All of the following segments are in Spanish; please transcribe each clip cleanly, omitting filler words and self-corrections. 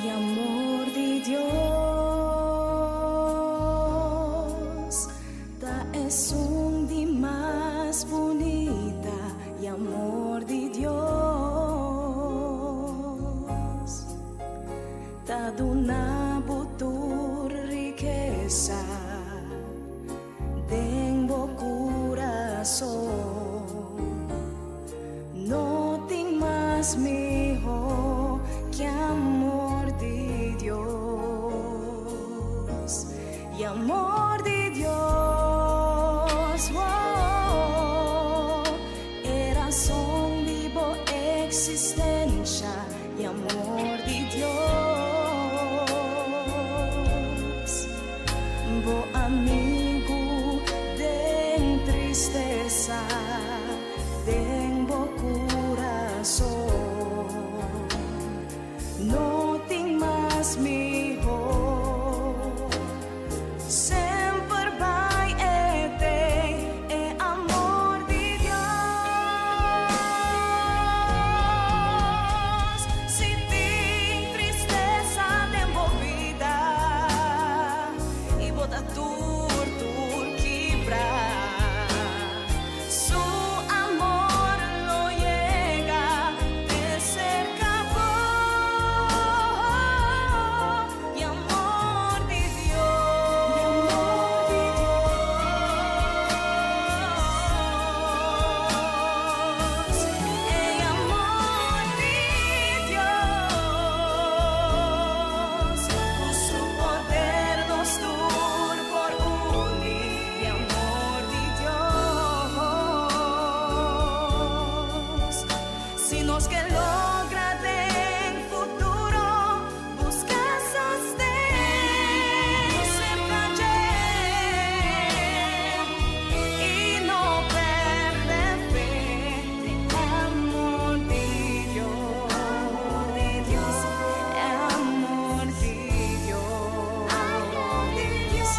y amor de Dios, ta es un di más bonita y amor de Dios, ta dona butur riqueza tengo corazón, no tengo más mejor que amor de Dios y amor de Dios, oh, era son vivo existencia y amor de Dios, bo amigo de tristeza, tengo corazón, no tengo más mejor, sempre vai é amor de Deus. Se tem tristeza tenho vida e bota tudo quebrar, su amor lo llega de cerca y amor de Dios, amor de Dios, con su poder nos tur por unir, amor de Dios, si nos que logra del futuro busca sostén, sempre y no perde fe de amor de Dios, amor de Dios, amor de Dios,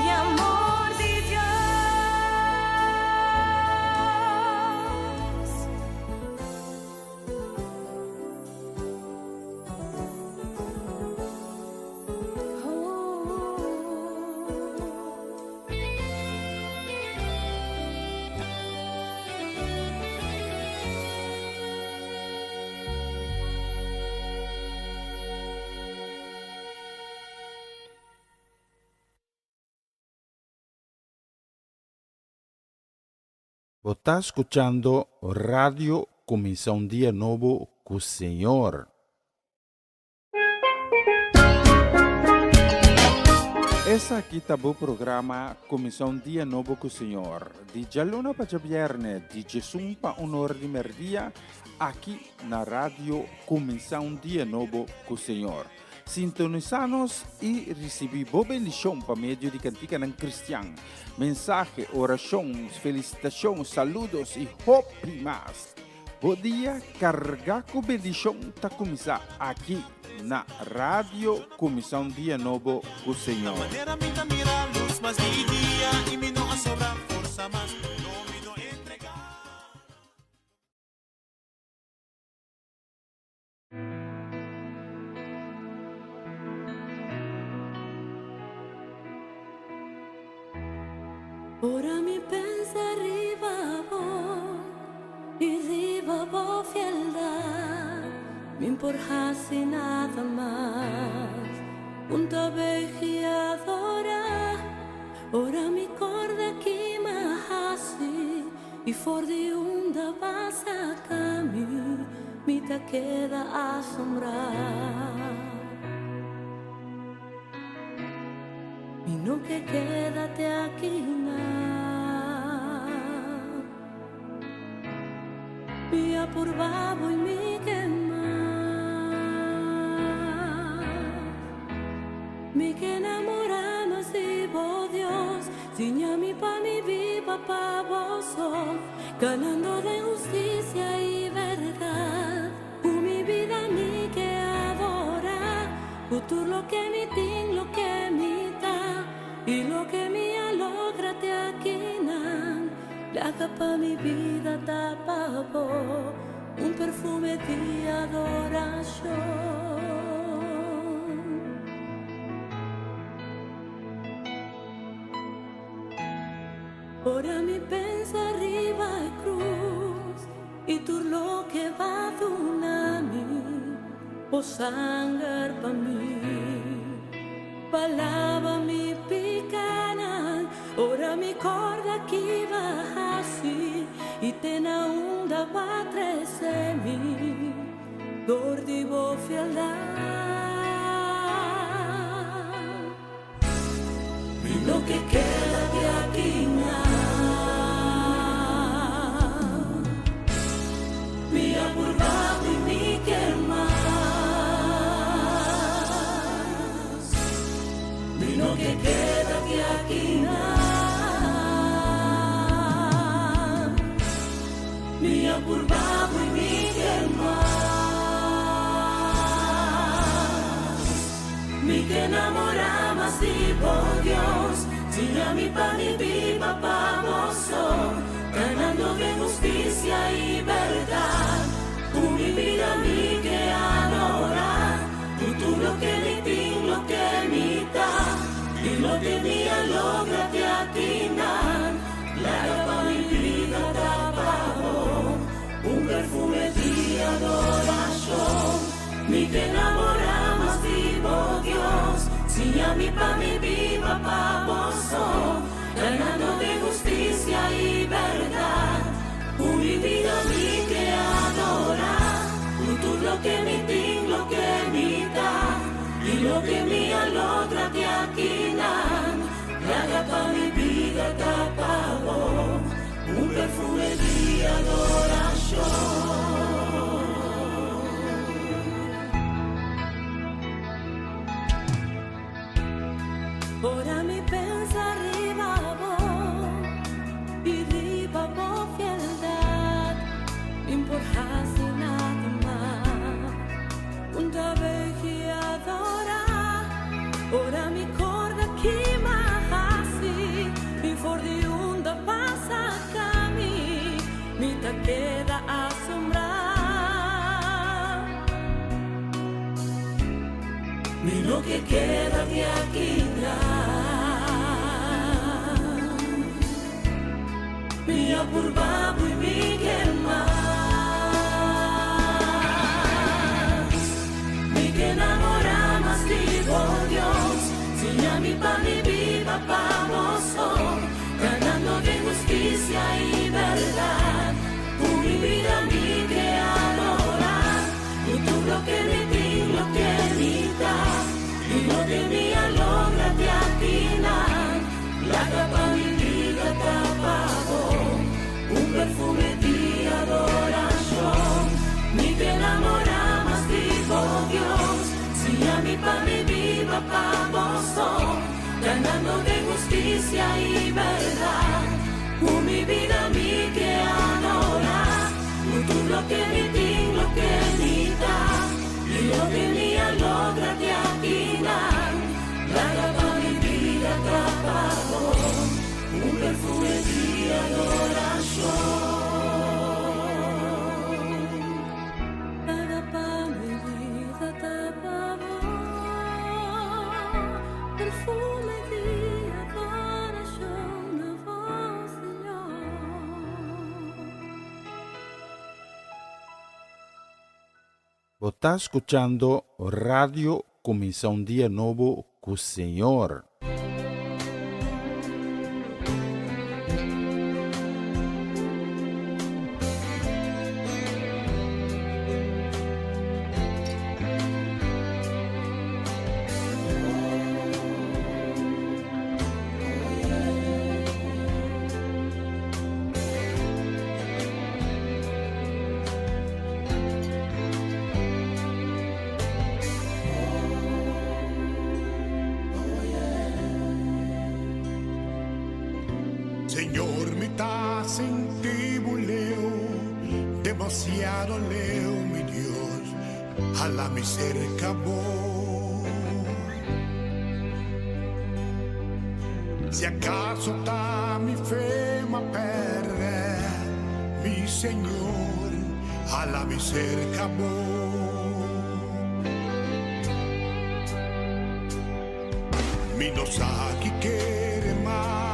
y amor de Dios. Você está escuchando Radio Comienza un Día Nuevo con el Señor. Esse aqui tá o programa Comienza un Día Nuevo con el Señor. De luna para viernes, de Jesus para honor de merdia, aqui na Radio Comienza un Día Nuevo con el Señor. Sintonizanos e recebi boa bendição por meio de cantiga não cristã. Mensagem, oração, felicitação, saludos e hope mais. Bom dia, carregar com bendição está começar aqui na Rádio Comienza un Día Nuevo com o Senhor. Ora mi pensa arriba vos y arriba vos fieldad, me importase nada más, junto veji adora, ora mi corda que me hasi y for de onda vas a camino, mi te queda asombrar. Y no que quédate aquí mía por babo y mi que enamoramos y vos Dios, ciña mi pa mi viva pa vos sos, ganando de justicia y verdad, mi vida mi que adora, futuro lo que mi ting, lo que mi da, y lo que mi alogra te aquinan, la capa mi vida tapa vos, un perfume de adoración. Ora mi pensa arriba e cruz y tu lo que va donami o sangar pa mí. Palava mi picana, ora mi corda que va así y te na onda va tresemi, gordi bo fieldad. Lo que queda de aquí mi apurvado y mi más mi lo que queda de aquí mi apurvado y mi más mi que enamoramos y por Dios Tinha mi pan y viva famoso, ganando de justicia y verdad. Mi vida mi que adorar, tú lo que mi tin, lo que mi da, y lo que mi logra te atinar. La pa mi vida tapado, un perfume de adoración. Mi que enamoramos vivo Dios. Tinha mi pa mi viva famoso, ganando de justicia y verdad. Mi vida mi que adora, tú lo que mi tin, lo que mi da, y lo que mi logra te aquinan. La pa mi vida tapado, un perfume de adoración. Ora mi pensa arriba vos y arriba vos fieldad, importasi nada más. Una vez que adora, ora mi corda que más así, mi for de onda pasa cami, mi te queda asombrar. Mi lo que queda de aquí mi apurvado y mi más mi que enamoramos vivo Dios Tinha mi pan y viva famoso ganando de justicia y verdad mi vida mi que adorar y tú lo que mi tin, lo que mi da y lo que mi logra te atinar la capa mi vida tapado un perfume de adoración mi que enamoramos vivo Dios Tinha mi pa mi viva famoso ganando de justicia y verdad mi vida mi que adora tú lo que mi tin, lo que mi da y lo que mi logra te aquinar la capa mi vida tapado un perfume de adoración la capa mi vida tapado perfume de adoración a vos Señor. Vos está escuchando Radio Comienza un Día Nuevo con el Señor. Señor, me está sentido leo, demasiado leo, mi Dios, a la mi cerca voy. Si acaso está mi fe ma perde, mi Señor, a la mi cerca voy. Mi no sa chi quiere más.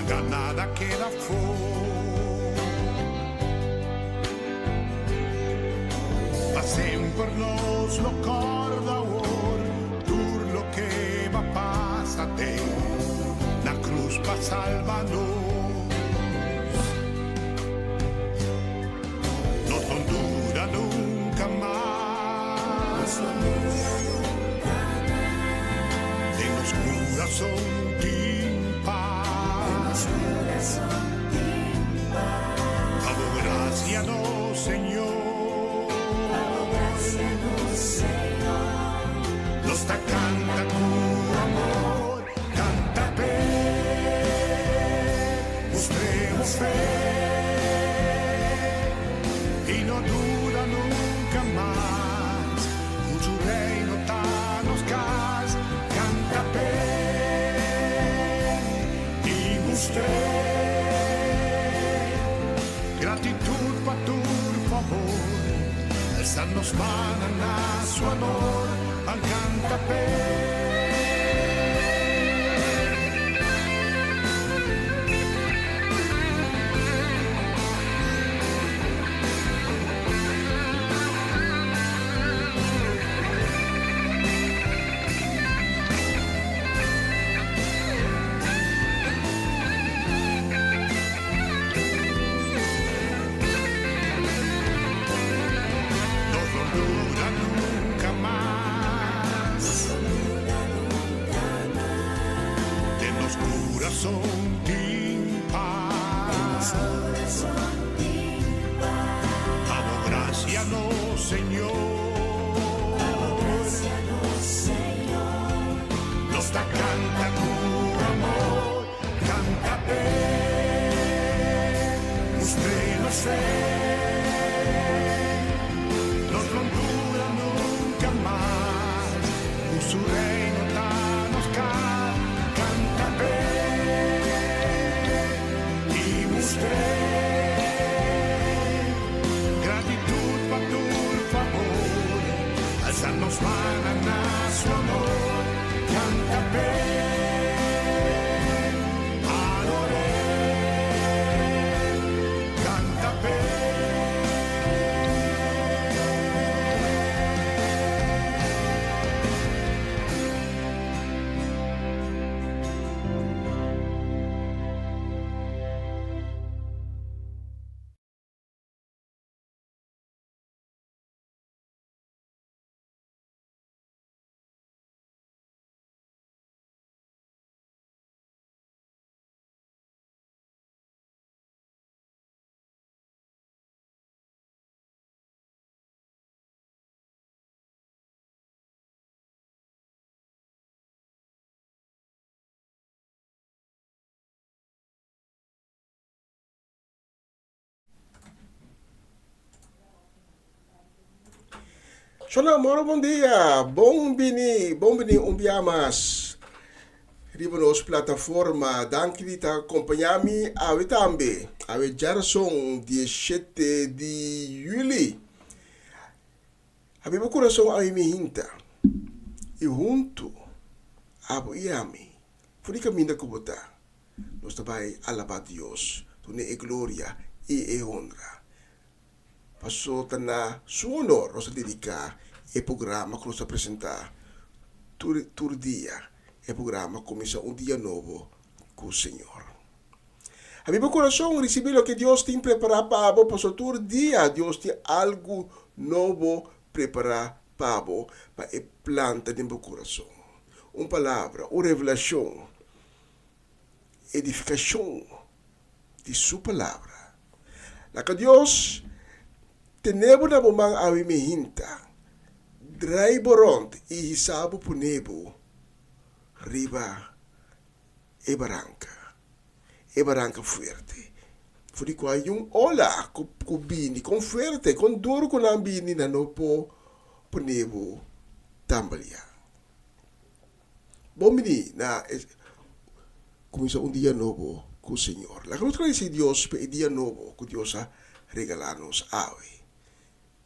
haga nada queda fuera. Passem per nos lo corda or, tur lo que va pasa te, la cruz pa salvarnos. No son dura nunca más, en los corazón Gracias, Señor. Nos ta canta tu amor, canta pe, mostremos fe, y no dura nunca más. Tu reino ta nos cas, canta pe, y mostremos. Gratitud pa tu favor, alzarnos manan a su amor, al cantape. Sono moro bom dia, bom bini umbiamas. Riba nos plataforma, dank di ta acompanhami awe tambe, awe jarson 17 de juli. Habiba coração awe mihinta, e junto, abo iami, furika minda kubota, nos tabay alaba Dios, tune e gloria e honra. Passou na sua honor, nós dedicar e programa que nós apresentar todo dia, e programa começa dia novo com o Senhor. A meu coração recebeu o que Deus tem preparado para você todo dia. Deus tem algo novo preparado para você, para a planta de meu coração. Uma palavra, uma revelação, edificação de sua palavra. La que Deus tenebo na bumang awi mehinta, dry boront e hisabo punebo, riba e barranca fuerte. Furi kwa yung ola kubini, con fuerte, con duro con ambini na no po punebo tambalia. Bomini na comienza un día nuevo con el Señor. La que nos trae Dios pe día nuevo que Dios ha regalarnos hoy.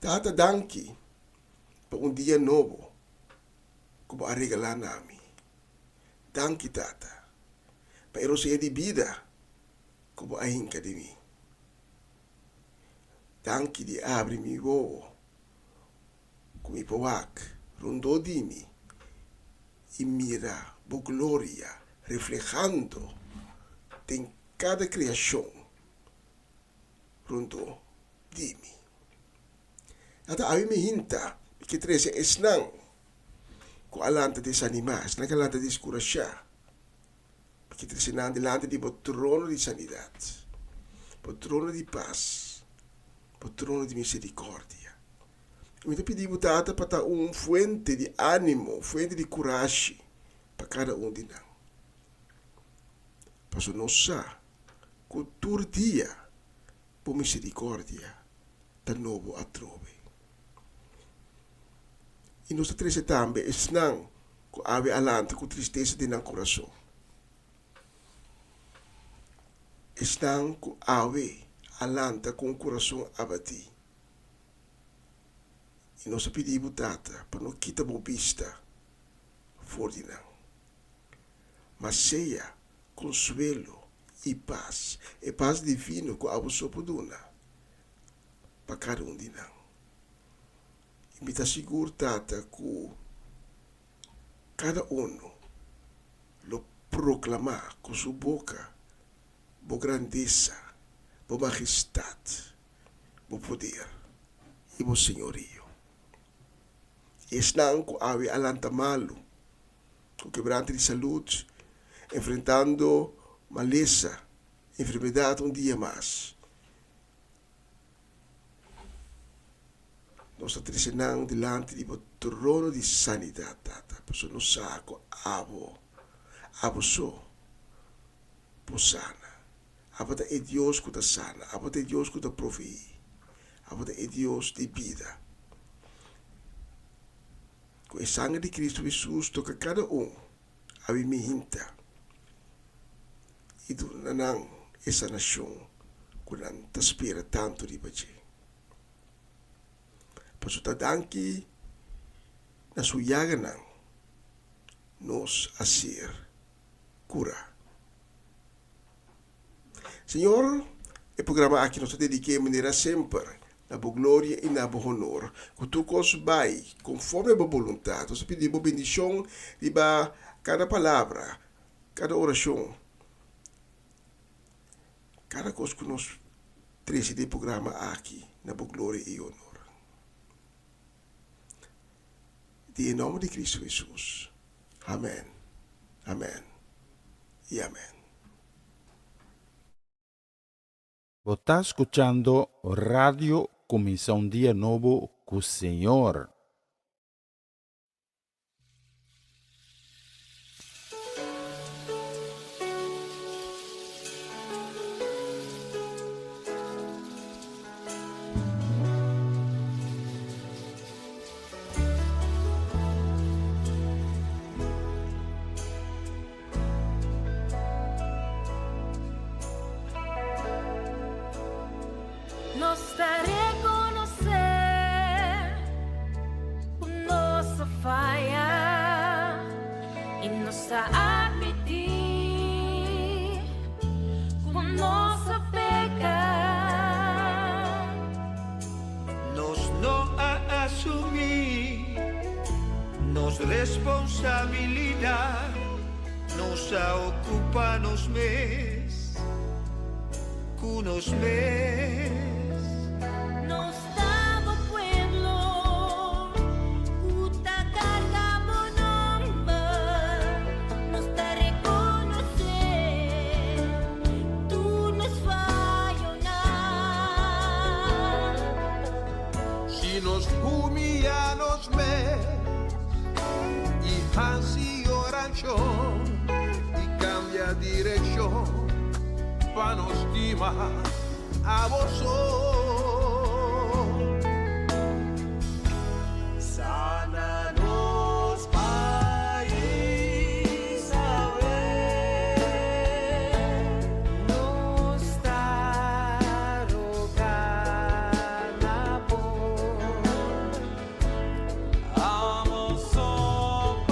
Tata danki pa un dia novo como a regalar nami. Danki tata. Pa ero siya di vida como ainca de mim. Danke di abre mi voz, come powak, rondó di mí, y mira tu gloria reflejando en cada creación, rondó di mí. Ata avi me hinta, que trece esnang, ko alanta desanimar, esnang alanta descurachar, porque trece nan delante di bo trono di sanidad, bo trono di paz, bo trono di misericordia. Mi te pedi butata para fuente de ánimo, fuente de coragem para cada de nós. Para nossa cultura dia, por misericórdia, da novo a trove. E nós três também estão com ave alante, com tristeza de nosso coração. Estão com ave alante, com o coração abatido. E nós pedimos tata para não quitar a vista fora de nós. Mas seja consuelo e paz divino que a você pode dar para cada de nós. E me está seguro tata que cada lo proclamar com sua boca, a grandeza, a majestade, o poder e o senhorio. Estão com a alanta malo, com quebranto de saúde, enfrentando maleza, enfermidade dia mais. Nós estamos delante do trono de sanidade, tata, por nós saco abo só, por sana. Abo é Deus que está sana, abo é Deus que está prover, abo é Deus de vida. Com a sangue de Cristo Jesus toca cada a me hinta. E do nanang essa nação que não te espera tanto de baixo. Por isso, danke na sua yaga nos a ser cura. Senhor, o programa aqui nós dediquemos de maneira sempre na boa glória e na boa honor. Que tu cos vai, conforme a boa vontade. Nós pedimos bendição de cada palavra, cada oração, cada coisa que nós traz de programa aqui, na boa glória e honor. Em nome de Cristo Jesus. Amém. Amém. E amém. Você está escuchando Radio Comisión Día Nuevo con Señor. Nos te reconocer por nossa falha e nossa admitir por nossa pecar. Nos no a assumir nos responsabilidade, nos a ocupa nos mes, com nos mes. Y cambia dirección para nos estima a vosotros. Sana-nos, Pai Isabel, nos está rogando por amo soportar.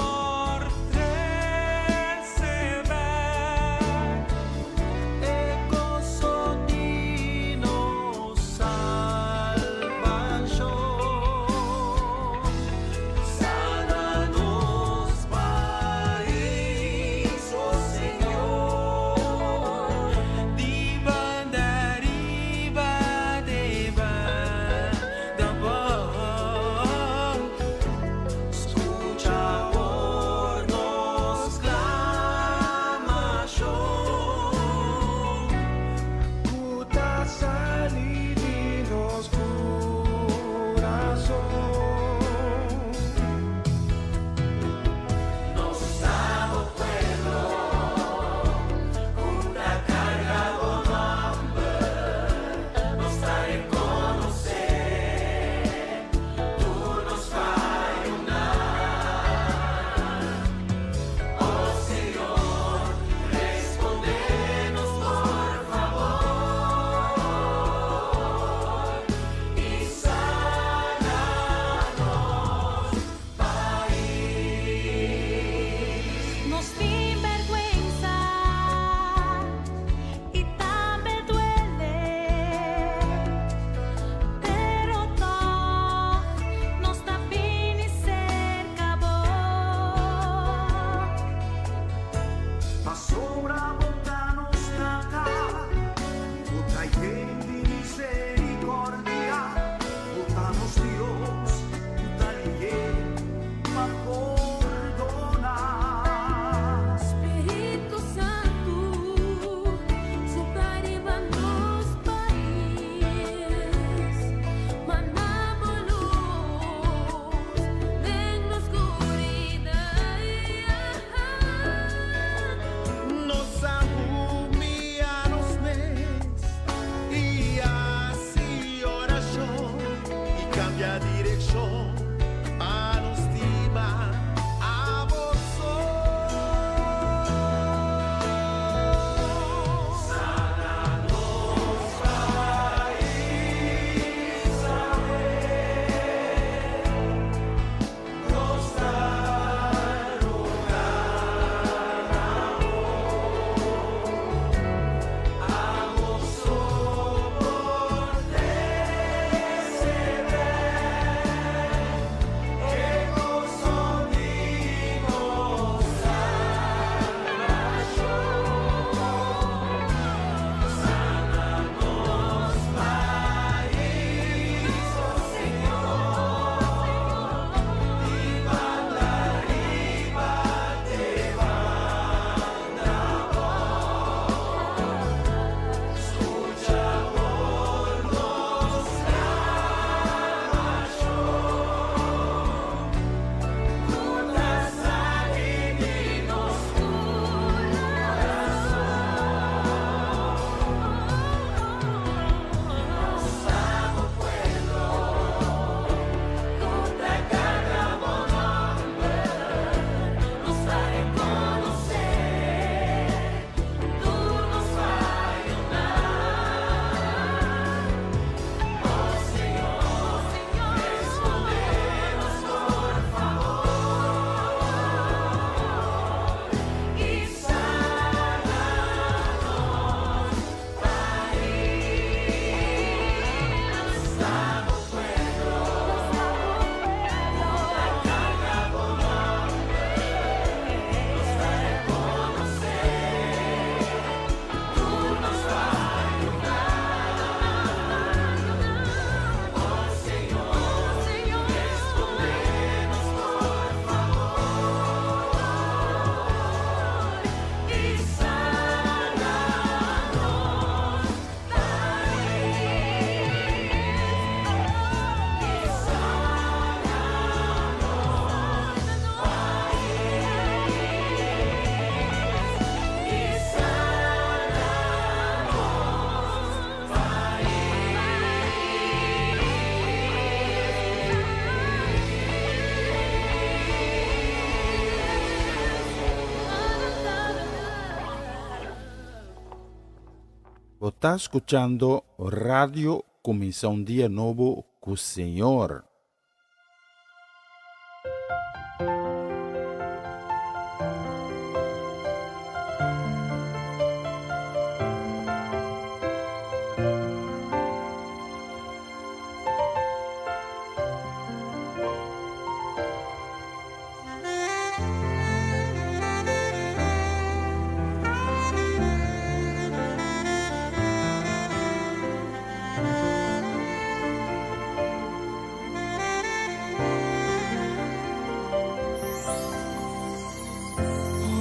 Está escuchando Radio Comienza un Día Nuevo con el Señor.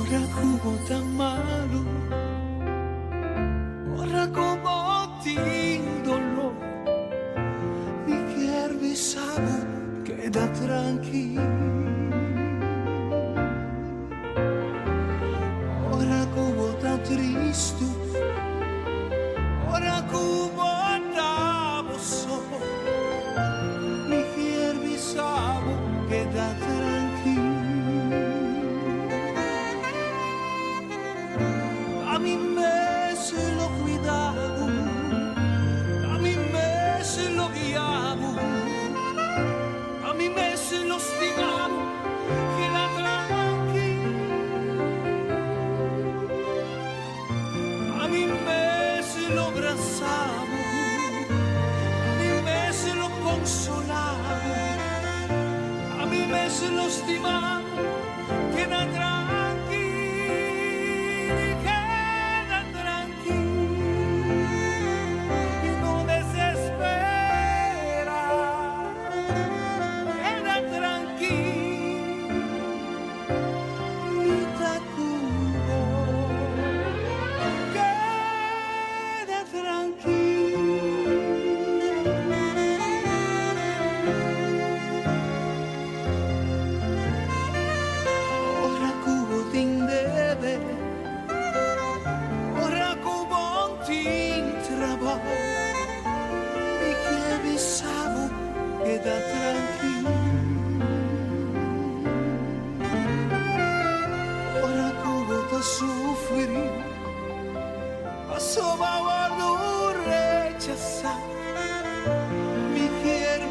Ora como tan malo, ora como tindolo, mi quiero sabe queda tranquilo. Ora como tan triste, ora como andavo solo, mi quiero sabe queda tranquilo. A mí me se lo cuidaba, a mí me se lo guiaba, a mí me se lo estimaba, que la tranquila. A mí me se lo abrazaba, a mí me se lo consolaba, a mí me se lo estimaba, que la tranquila. Queda tranquilo. Ora como te sufrí, pasó a guardo rechazar. Mi quiero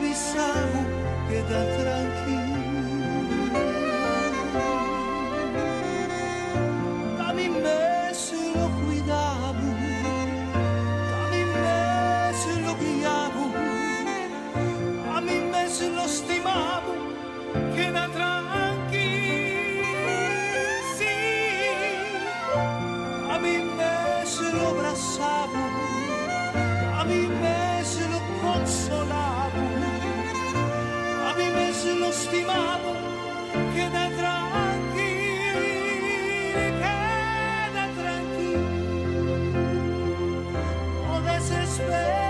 queda tranquilo. A mí me se lo cuidaba, a mí me se lo guiaba, a mí me se lo estimaba, queda tranquilo, sí. A mí me se lo abrazaba, a mí me se lo consolaba, a mí me se lo estimaba, queda tranquilo, queda tranquilo, no desespera.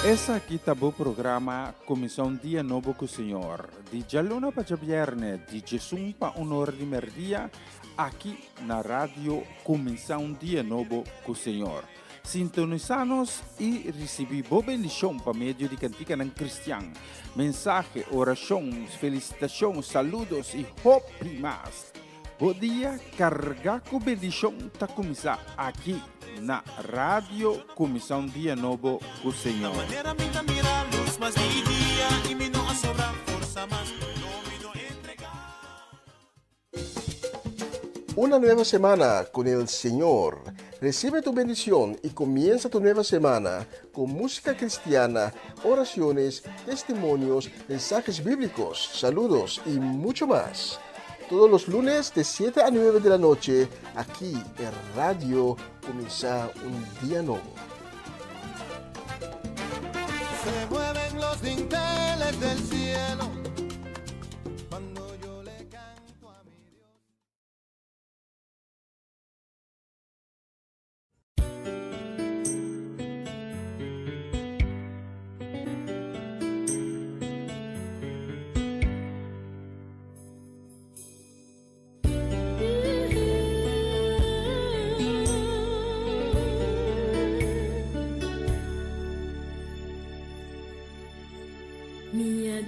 Essa aqui tá o programa Comissão Dia Novo com o Senhor. De Jaluna para Viernes, de Jesus para Honor de Merdia, aqui na rádio Comissão Dia Novo com o Senhor. Sintonizanos e recebi boa bendição para meio de cantiga ng Cristian. Mensagem, oração, felicitações, saludos e hope mais. Bom dia, carga com bendição tá começar aqui na Rádio Comissão Dia Novo com o Senhor. Una nueva semana con el Señor. Recibe tu bendición y comienza tu nueva semana con música cristiana, oraciones, testimonios, mensajes bíblicos, saludos y mucho más. Todos los lunes de 7 a 9 de la noche, aquí en Radio Comienza un Día Nuevo. Se mueven los dinteles del cielo cuando yo le canto a mi Dios. Minha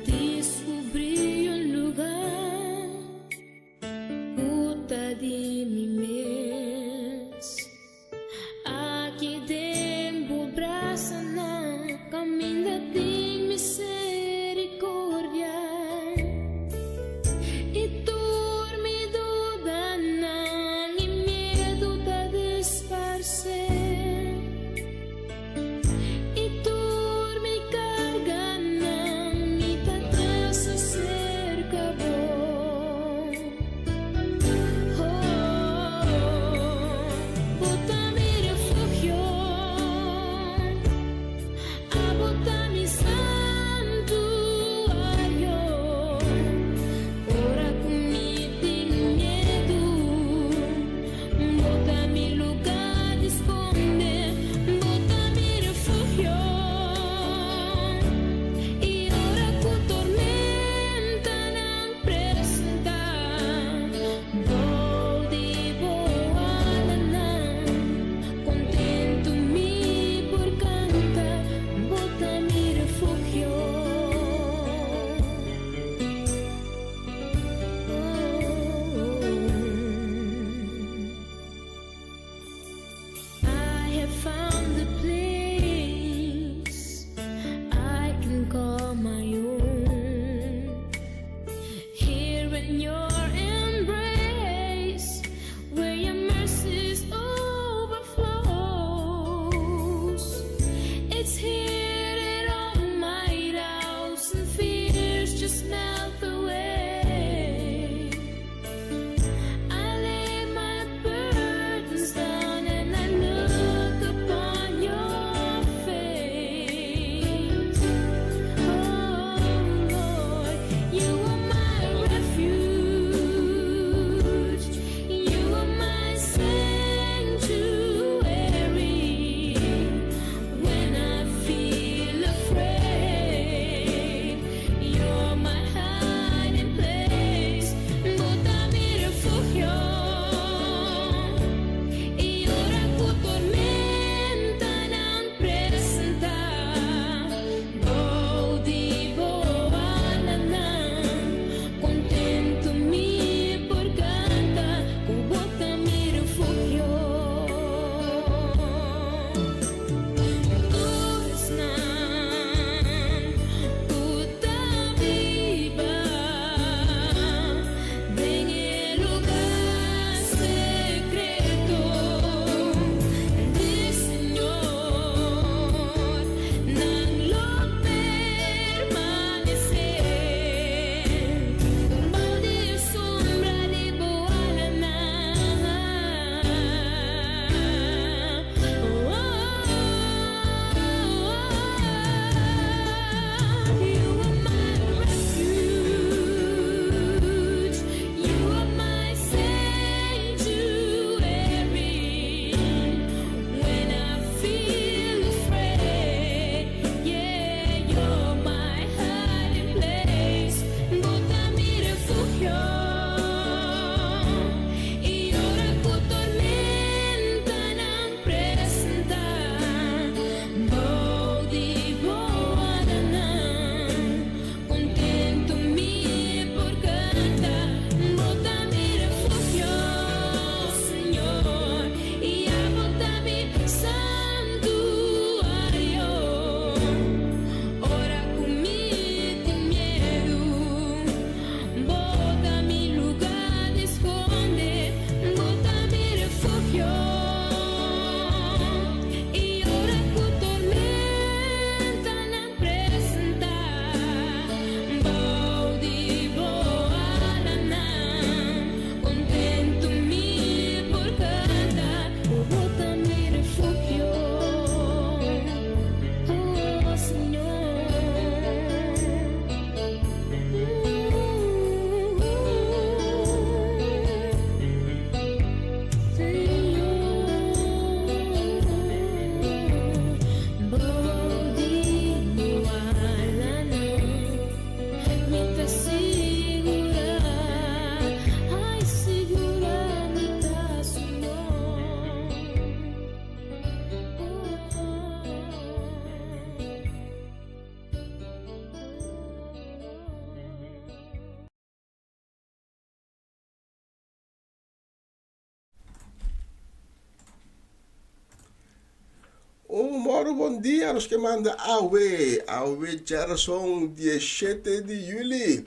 moro bom dia nos que manda Awe Gerson 17 de julho.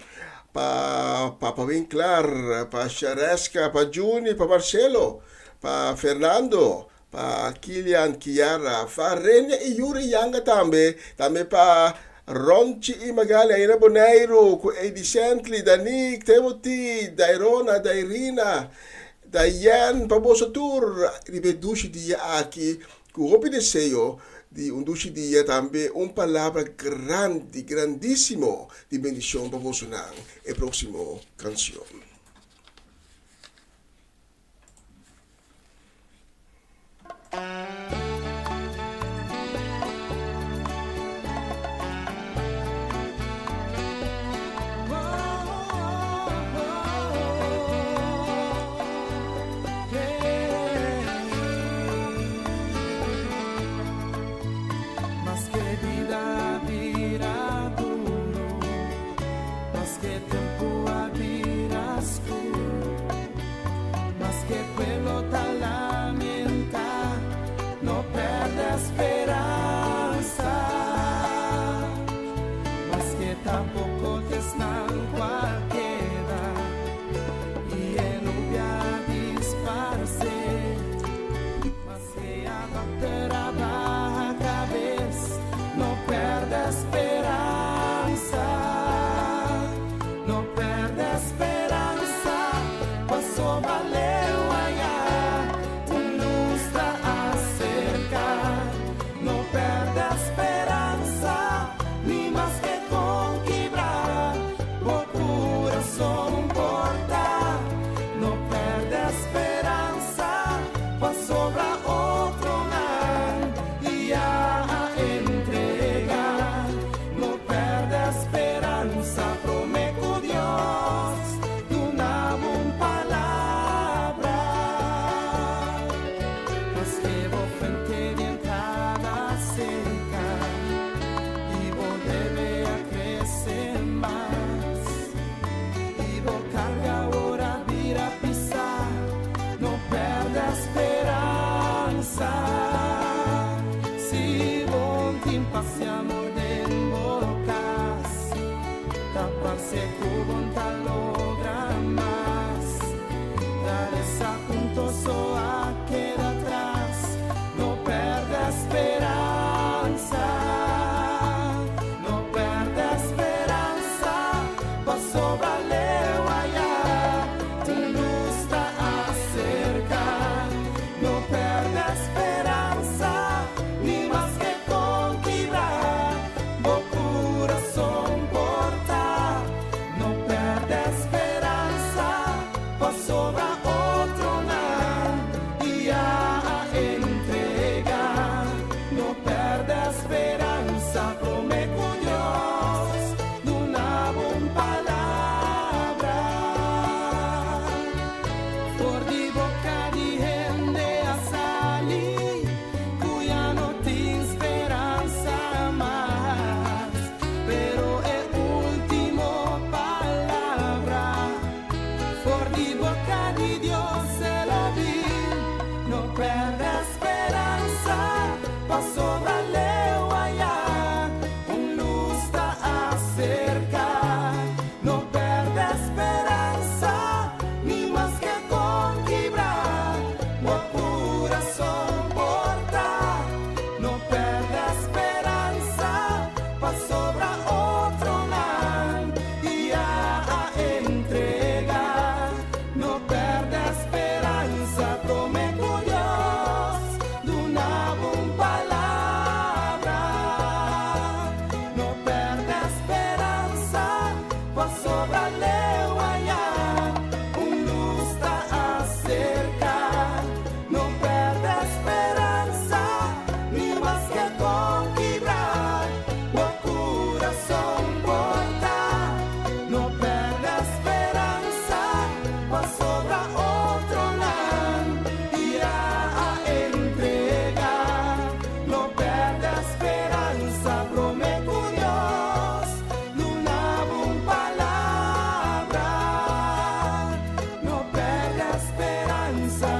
Pa Papa Winkler, pa Cheresca, pa Juni, pa Marcelo, pa Fernando, pa Kilian, Kiara, pa Renia e Yuri Yanga tambe pa Ronchi e Magali, Aina Boneiro, ku Eddie Sently, Danik, Timothy, Dairona, Dairina, Dayan, pa Boso Tour, ripetuci dia aqui, ku hopi deseo di unduci dia tambe un palabra grande, grandissimo di benedizione per vostro nang e prossimo canzone.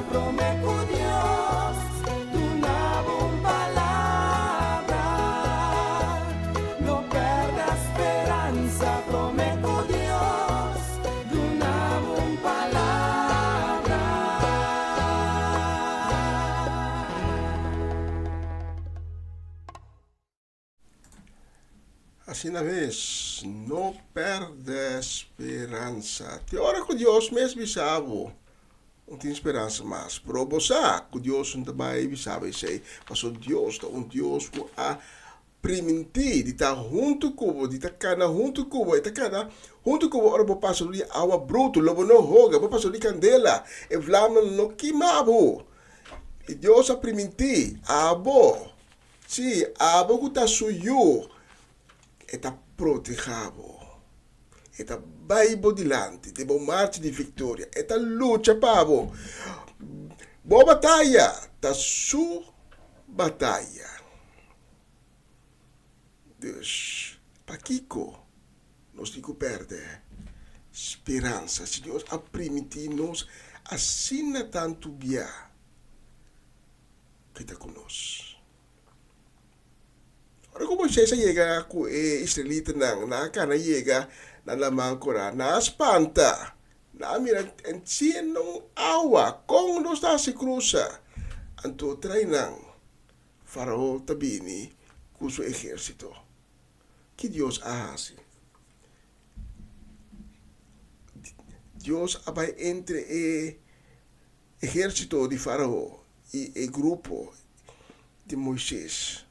Promeko Dios, tu na buon palabra. Assim na vez, não perde esperança. Tem hora que Deus mesmo sabe, não tem esperança mais. Pero você, que Deus não também sabe, sei, mas o Deus que a priminti, de estar junto com de estar cana junto com de estar cana junto com ora vou passar ali água bruto, lobo não roga, vou passar ali candela, e vlama no queimabo. E Deus a priminti, abo, sim, abo que está suyo, está protegido, está baibo dilante, de bom marcha de vitória, está luta pavo, boa batalha, está su batalha. Deus, Paquico, nós digo perde esperança. Se Deus a permitir nos assina tanto bia que está conosco. Ora como Moisés chega com israelita na cana chega na lamancora, na espanta, na mira ensino água, com nós está se cruza, anto treinam faraó tabini com seu exército. Que Deus hace. Deus vai entre o exército de Faraó e o grupo de Moisés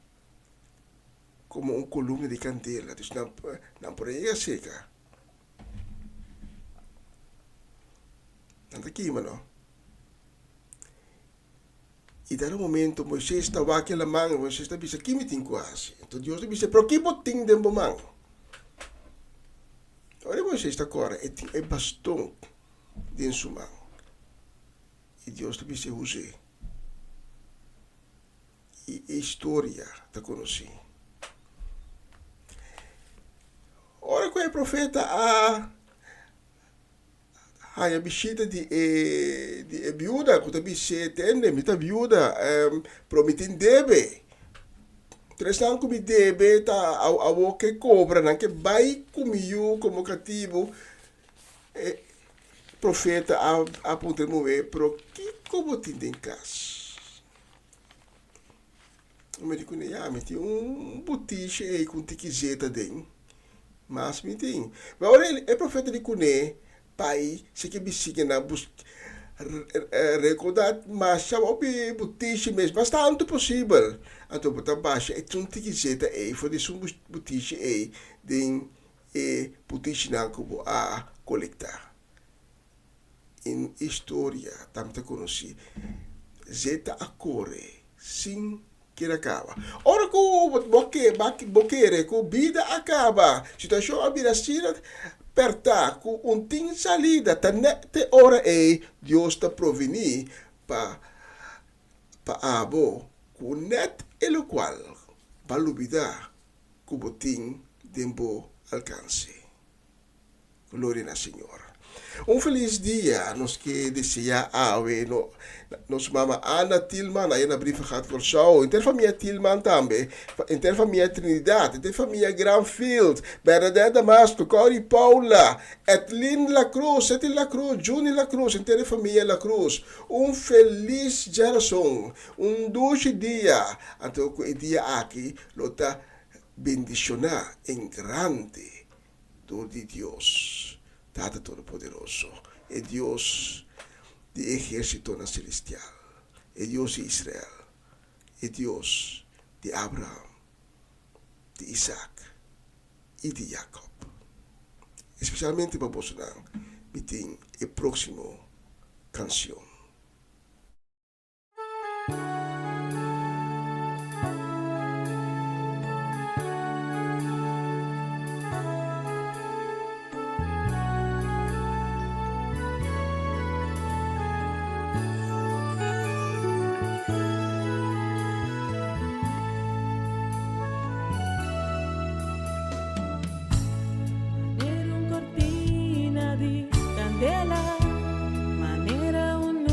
como uma coluna de candela. Então, não pode seca. Não está aqui, mano. E dado momento, Moisés estava aquela mão, Moisés estava dizendo, que me tem quase. Então Deus disse, pero que botim de mão? Olha, Moisés está agora, é bastão de sua mão. E Deus disse, use. E a história está conhecida. Ora, quando o profeta a visita de viúva, que também se tende, mita viúva, prometendo deve. Três anos que me deve, tá a que cobra, não que vai comigo como cativo. Profeta a ponto de mover, pero que como tem em casa? O médico me tem botiche aí com tiquizeta dentro, mas me tem. Mas olha, é profeta de Cune. Pai, se que bisiga na busca recordar, mas já vou be butiche mesmo, bastante possível. Então, botar baixa, é um tiquizeta aí, foi de um butiche aí, de butiche não que vou a coletar. Em história, também conheci, zeta a corre, sim, que acaba. Ora que o boqueire, que a vida acaba, situação a vida assim, perta com ting salida te ora Deus está provenir para abo com net el qual valubida com botim tempo alcance. Glória ao Senhor. Feliz dia nos que deseja nos mama Ana Tilman aí na brief gehad voor jou. Inter família Tilman também. Inter família Trinidad. Inter família Granfield. Bernadette Damasco. Cory Paula. Etlin La Cruz. Etlin La Cruz. Juni La Cruz. Inter família La Cruz. Feliz geração. Dulce dia. Então, o dia aqui, lota bendicionar em grande do de Deus. Tata Todo-Poderoso, é Deus de exército na celestial, é Deus de Israel, é Deus de Abraão, de Isaac e de Jacob. Especialmente para você, me tem a próxima canção. Manera un cortina di candela, manera un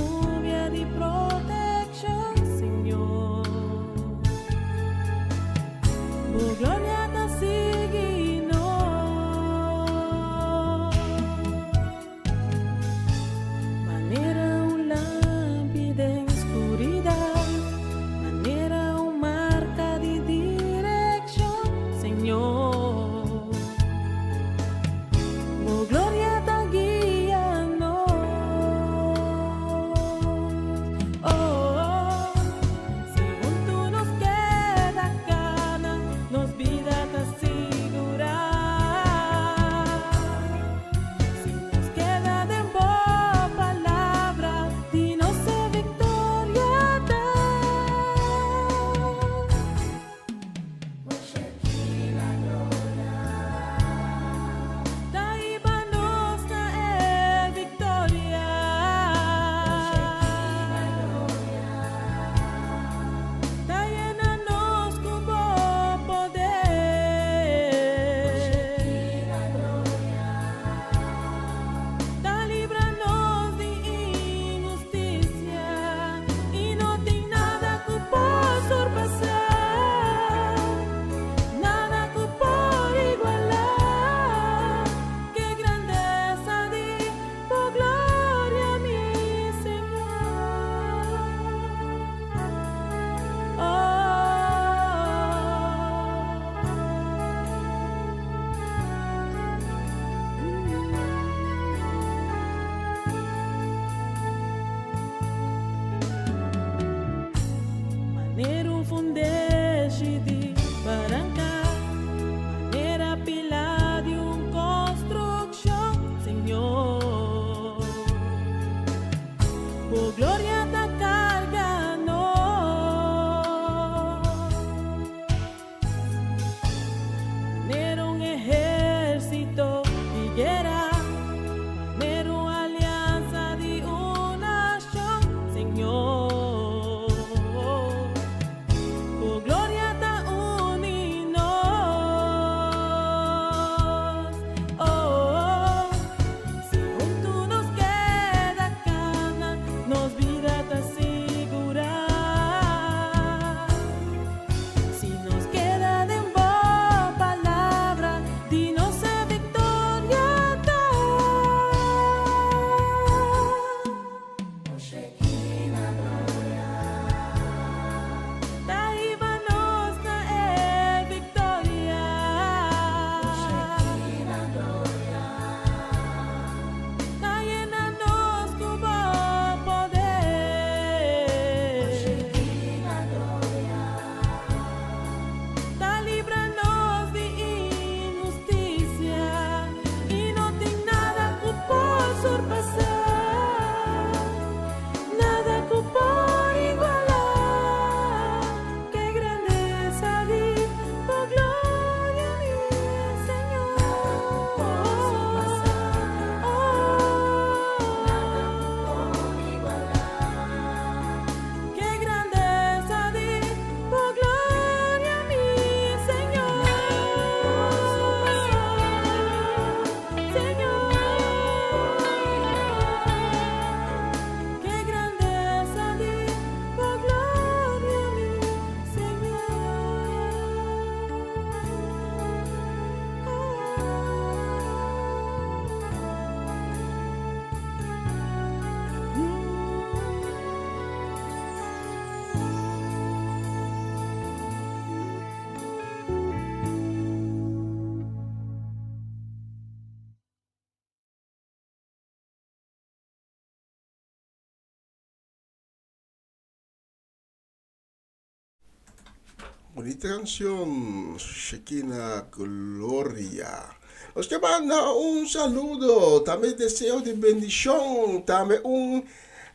Bonita canción, Shekinah Gloria. Nos te manda un saludo, también deseo de bendición, también un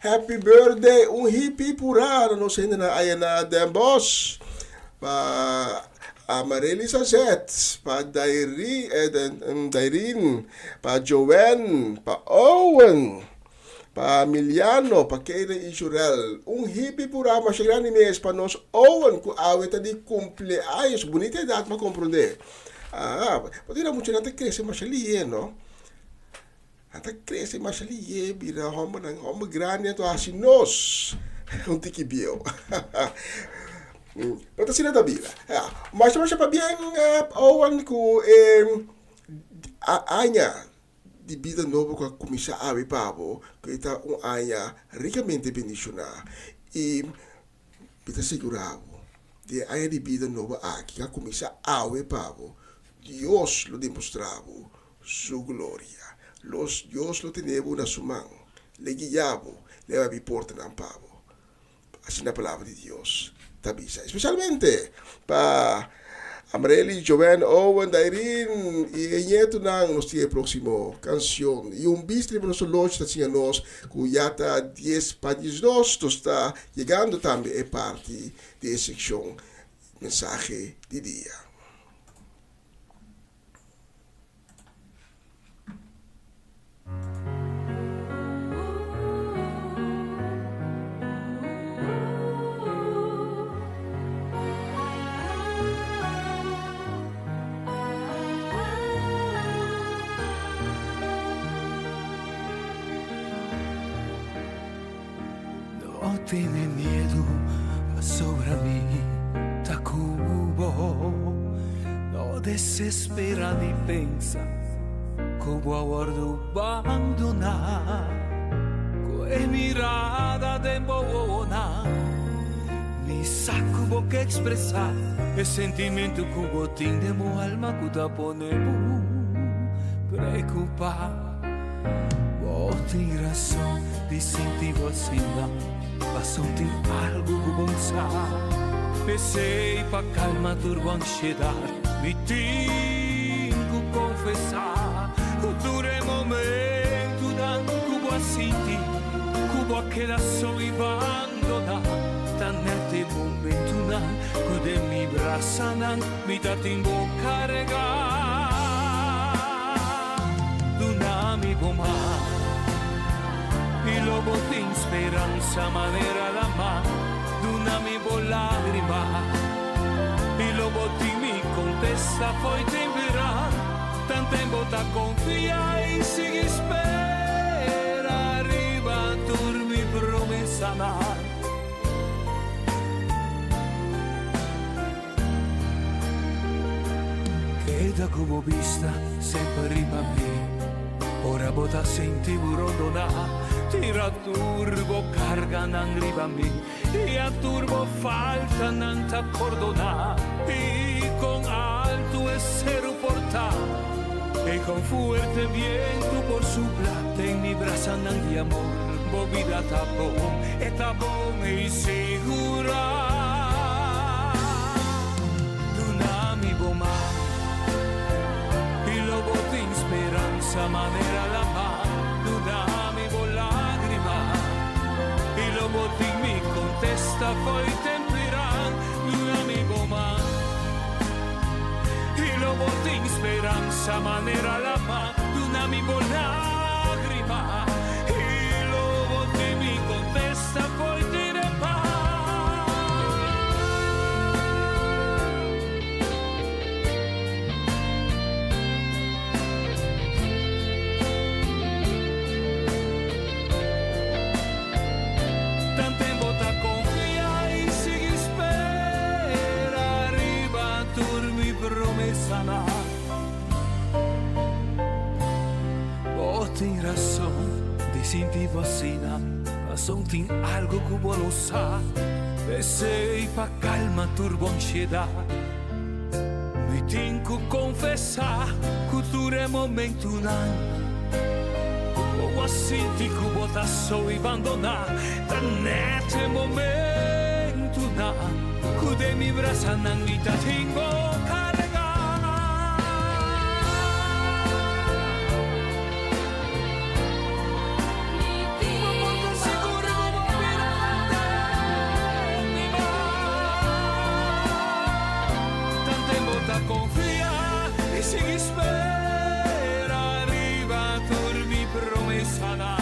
happy birthday, un hippie purado, nos na ayana Den Bosch, pa Amareli Sazet, pa Dairin, pa Joanne, pa Owen, pa Miliano, pa Keira e Jurel. Um hippie pura, mas grande mês para nós. Owen, que a de cumpleaños, bonita idade para compreender. Pode ir a muito nada crescer, mas ali não. Até crescer, mas ali vira homem grande, então assim nós, tiki bio. Não tá sendo da bila. Mas para bem, Owen, que Anya de vida nova com a comissão Ave Pavo, que está anya ricamente bendicionada. E está segurado de anya de vida nova aqui, a comissão Ave Pavo, Deus lo demonstrava sua glória. Deus lo teneva na sua mão, le guiava, le aveva porta na pavo. Assim na palavra de Deus, tabisa. Especialmente para Amareli, Joanne, Owen, Dairin e Nieto Nang nos tiene próximo canción. Y un bistro de nuestro loja está nos cuya está 10 para 12, está llegando también a parte de la sección mensaje de día. No tiene miedo sobre mí, Tacubo. No desespera ni pensa, como aguardo abandonar. Con mirada de bobona, ni saco que expresar el sentimiento que botín de mi alma que te pone preocupar. Vos tienes razón de sentir así, passou tem algo bom pensei para calma turbo ansiedade, me tenho que confessar o duro momento da cubo a sentir, cubo a quedar só e abandonar, tá nesse momento não, que de mi braça não, me dá tempo carregar, do nome bom y lobo de esperanza manera la ma d'una mi lágrima y lobo di mi contesta poi temperà tan tempo ta confia e si spera arriva turmi promessa mai che da come vista sempre arriva a me ora bota senti burondona tira turbo carga nan riba mi e a turbo falta nan ta cordona y con alto esero porta y con fuerte viento por su plata en mi brasa nan di amor movida tapón y segura d'una mi boma y lobo de esperanza manera la mano di mi contesta poi temperà un amico ma e lo porti in speranza manera la ma un amico lagrima e lo porti mi contesta poi dire sana vos tienes razón de sentir vacina razón tiene algo que vos no sabes desei pa calma turbo ansiedad me tengo que confessar que dure momento não o senti que vos tá só abandonar tá nesse momento na kude mi brasa nang itating mo karga. Mapunta siguro mo pinante mi ma. Tante mo ta confia e si spera arriva tur mi promessa na.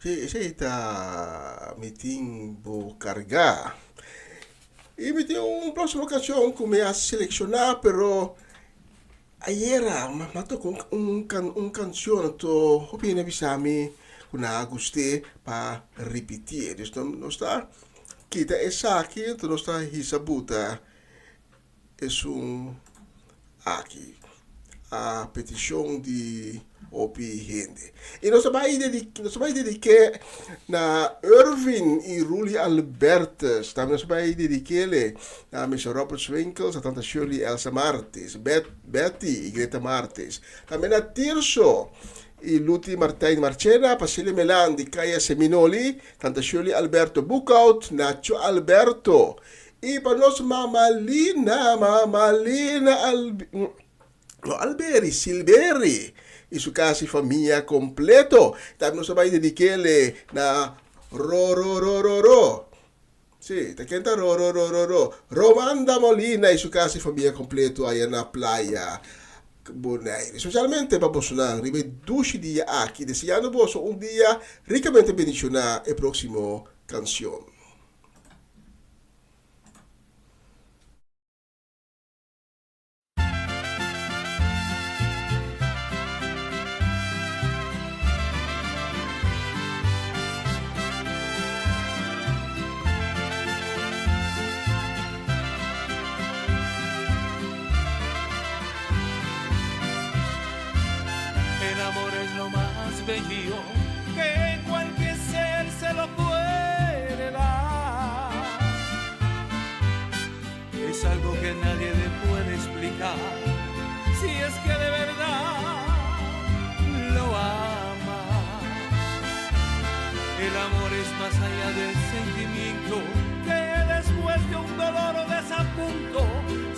Ese está meeting vou cargar. E me tem próxima canção que me a selecionar, pero ayer mato com canção to opina bisami kuna guste pa repetir. Dus não está kita essa aqui, então não está hisabuta. É aqui a petição de Opi Gente. E nós vai dedicar na Irvin e Ruli Albertus. Também nós vai dedicar na Mr. Robert Swinkels, a tanta Shirley Elsa Martis, Betty e Greta Martis. Também na Tirso e Luti Martin Marchena, Pasile Melandi, Kaya Seminoli, tanta Shirley Alberto Bukout, Nacho Alberto. E para nós Mamalina Alberi Silveri. E su casa e família completo. Também nós vai dedicar-lhe na ro. Sim, te canta ro. Romanda Molina e su casa e família completo aí na praia Bonaire. Especialmente para você não ribe 12 dias aqui, desejando você dia ricamente bendicionado e próximo canção. Bello que cualquier ser se lo puede dar. Es algo que nadie le puede explicar, si es que de verdad lo ama. El amor es más allá del sentimiento que después de un dolor o desapunto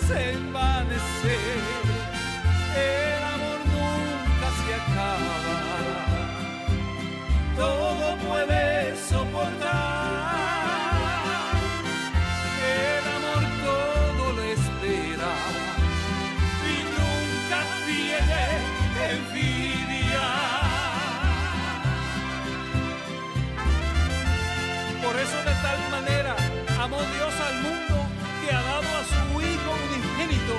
se envanece. El amor nunca se acaba. Todo puede soportar, el amor todo lo espera y nunca tiene envidia. Por eso de tal manera amó Dios al mundo que ha dado a su Hijo unigénito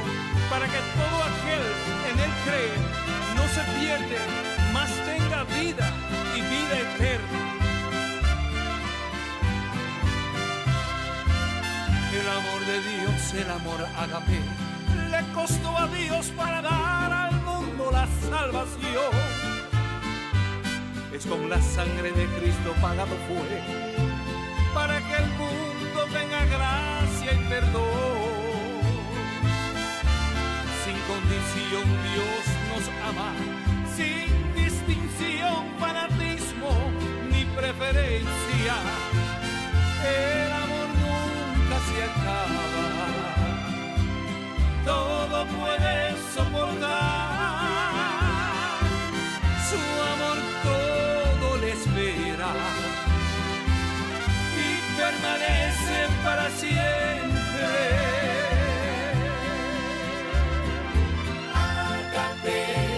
para que todo aquel en él cree no se pierde, mas tenga vida y vida eterna. El amor de Dios, el amor ágape, le costó a Dios para dar al mundo la salvación. Es con la sangre de Cristo pagado fue, para que el mundo tenga gracia y perdón. Sin condición Dios nos ama, sin distinción, fanatismo ni preferencia. El amor nunca se acaba, todo puede soportar. Su amor todo le espera y permanece para siempre.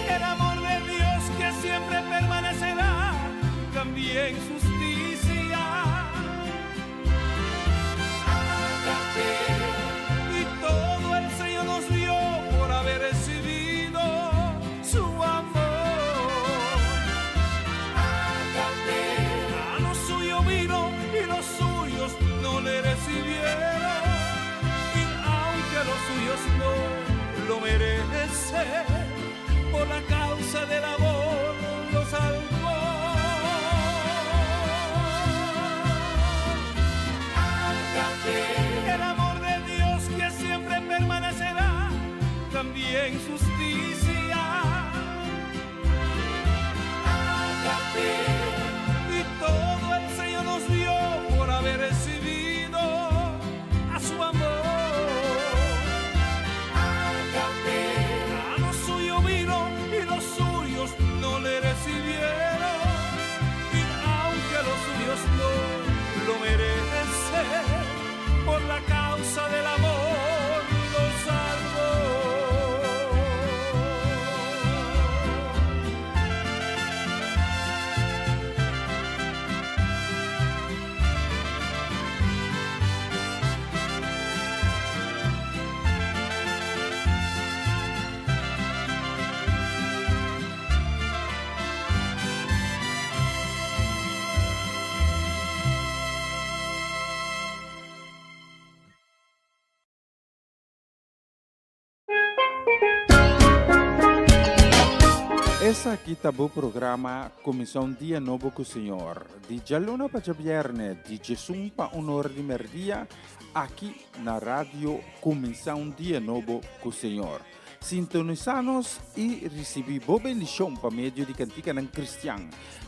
El amor de Dios que siempre permanecerá, también justicia. merecer, por la causa del amor lo salvó. El amor de Dios que siempre permanecerá, también justicia. Y todo el Señor nos dio por haber recibido a su amor. A lo suyo vino y los suyos no le recibieron. Y aunque los suyos no lo merecen, por la causa del amor lo salvó. Essa aqui tá o programa Comissão Dia Novo com o Senhor. De Jaluna para Viernes, de Jesus para Honor de Merdia, aqui na rádio Comissão Dia Novo com o Senhor. Sintonizanos e recebi boa bendição para meio de cantiga não cristã.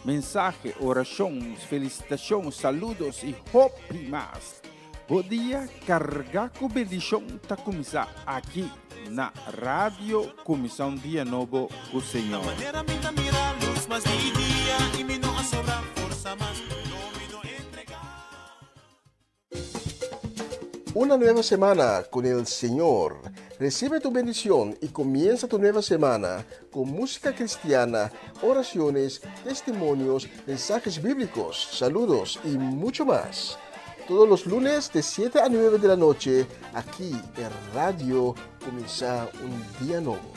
Mensagem, orações, felicitações, saludos e hope mais. Bom dia, carregar com bendição tá começar aqui na rádio Comissão Dia Novo com o Senhor. Una nueva semana con el Señor. Recibe tu bendición y comienza tu nueva semana con música cristiana, oraciones, testimonios, mensajes bíblicos, saludos y mucho más. Todos los lunes de 7 a 9 de la noche, aquí en Radio Comienza un Día Nuevo.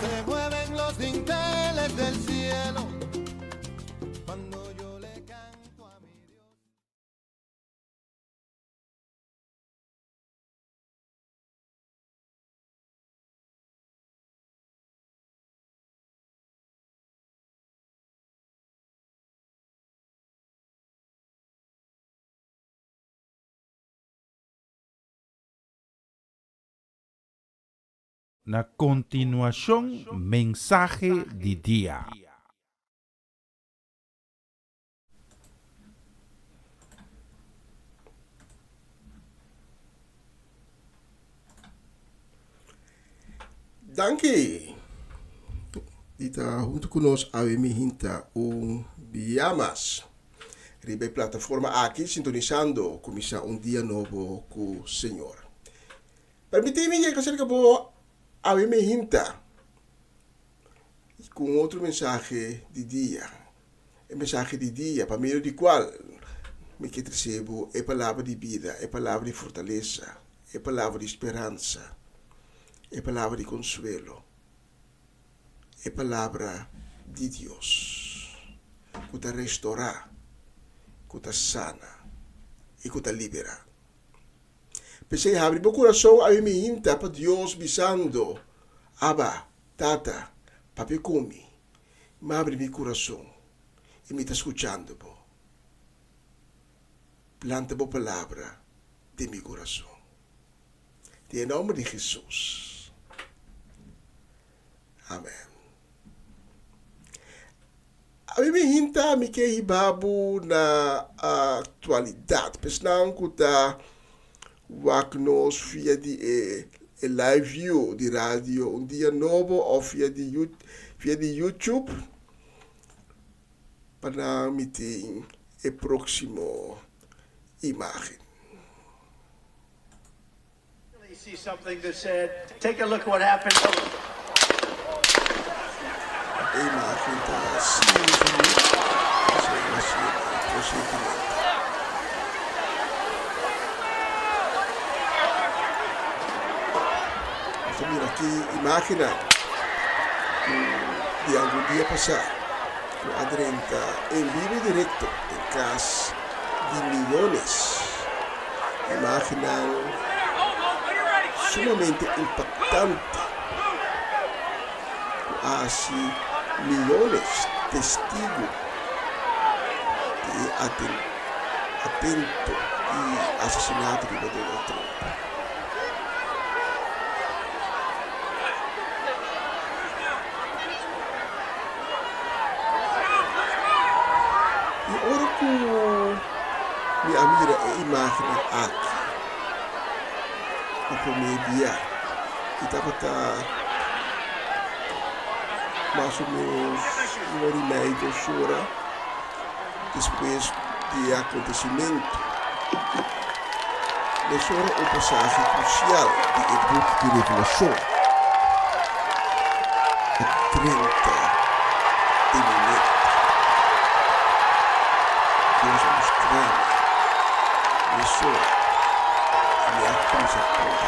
Se mueven los dinteles del cielo cuando yo le canto a mi Dios. Na continuação, mensagem de dia. Danke! Dita junto conosco a mi hinta biamas. Ribe plataforma aqui sintonizando começar um dia novo com o Senhor. Permite-me que acerca a mi hinta com outro mensagem de dia. A mensagem de dia, para meio de qual me que recebo é palavra de vida, é palavra de fortaleza, é palavra de esperança, é palavra de consuelo, é palavra de Deus, que te restaurar, que te sana e que te libera. Pensei abrir meu coração a me hinta para Deus bisando, Abba, Tata, papi come, me abre meu coração e me está escutando, bo. Planta boa palavra de meu coração. Em nome de Jesus. Amém. A mim me hinta me que hibabu na atualidade. Pesnang ko ta waknos via de live view de radio um dia novo ou via de YouTube para meeting e próximo imagem. See something that said, take a look at what happened. Imagem tá assim, mira aqui, imagina de algum dia passar, o Adrián está em vivo directo em casa de milhões. Imagina sumamente impactante. Hace millones de testigos de atento y asesinato de Donald Trump. E ora que me mira a imagem aqui, no primeiro dia, e estava mais ou menos 1h30, 2 horas depois do acontecimento. Nessa hora, uma passagem crucial do book de Revelação. A 30 de minutos. Deus mostrando nessa hora a coisa toda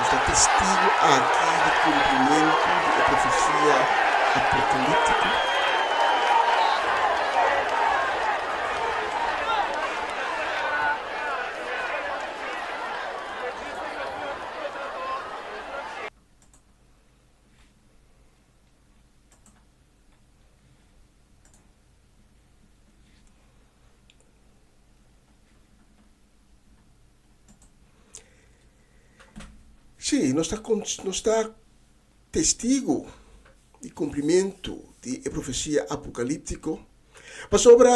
está testigo aqui do cumprimento da profecia apocalíptica. Sim, nós está testigo de cumprimento de profecia apocalíptica, mas sobre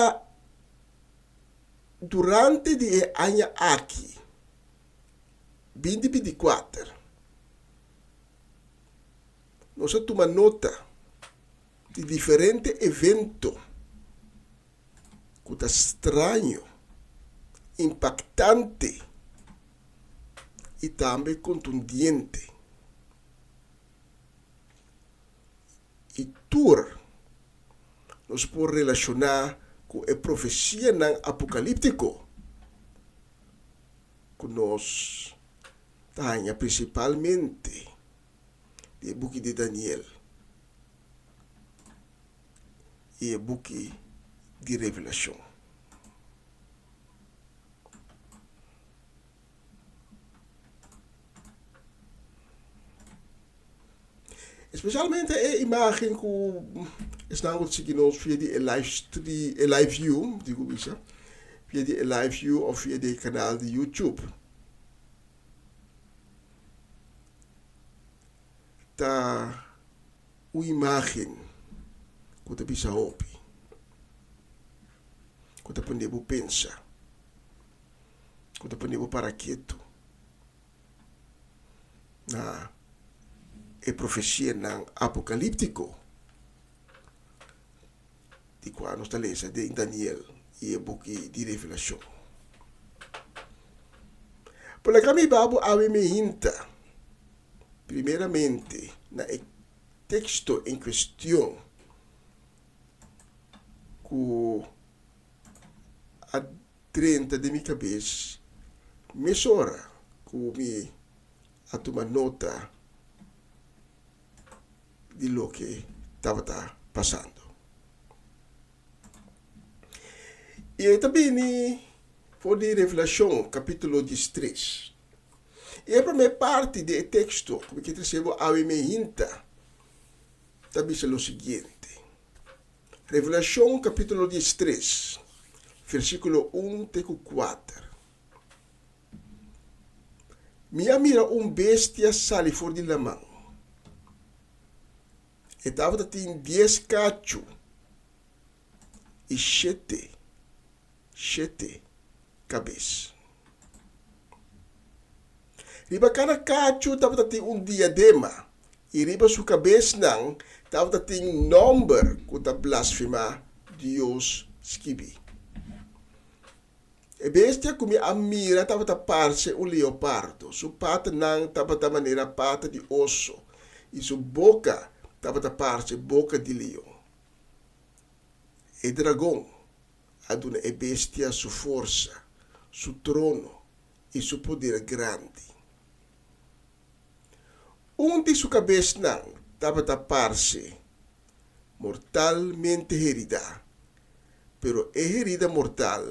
durante o ano aqui, 2024, nós tomamos nota de diferentes eventos que está estranho, impactante e também contundente. E tudo nós podemos relacionar com a profecia apocalíptica que nós temos principalmente do book de Daniel e o book de Revelação. Especialmente a imagem que estamos seguindo via de live view, digo isso, via de live view ou via de canal de YouTube. Tá uma imagem que você precisa ouvir, que você pode pensar, que você pode parar quieto. E profecia apocalíptico de quando está lendo de Daniel e o book de Revelação. Por aqui, meu babo, a me hinta, primeiramente, no texto em questão, que a 30 de minha cabeça, mesora, que me a tomar nota de lo que estava passando. E também foi de Revelação, capítulo 13. E a primeira parte do texto, como que recebo a minha também é o seguinte. Revelação, capítulo 13, versículo 1 até 4. Minha mira bestia sali fora de la mão. E estava tem 10 cachos e 7 cabeças. Riba cada cacho estava tem diadema e riba sua cabeça não estava tem número que está blasfema Deus skibi. E bestia come a mira estava parse leopardo, sua pata não estava maneira pata de osso e sua boca estava da parte boca de leão. E dragão aduna e bestia sua força, seu trono e seu poder grande. De sua cabeça não estava da parte mortalmente herida, pero herida mortal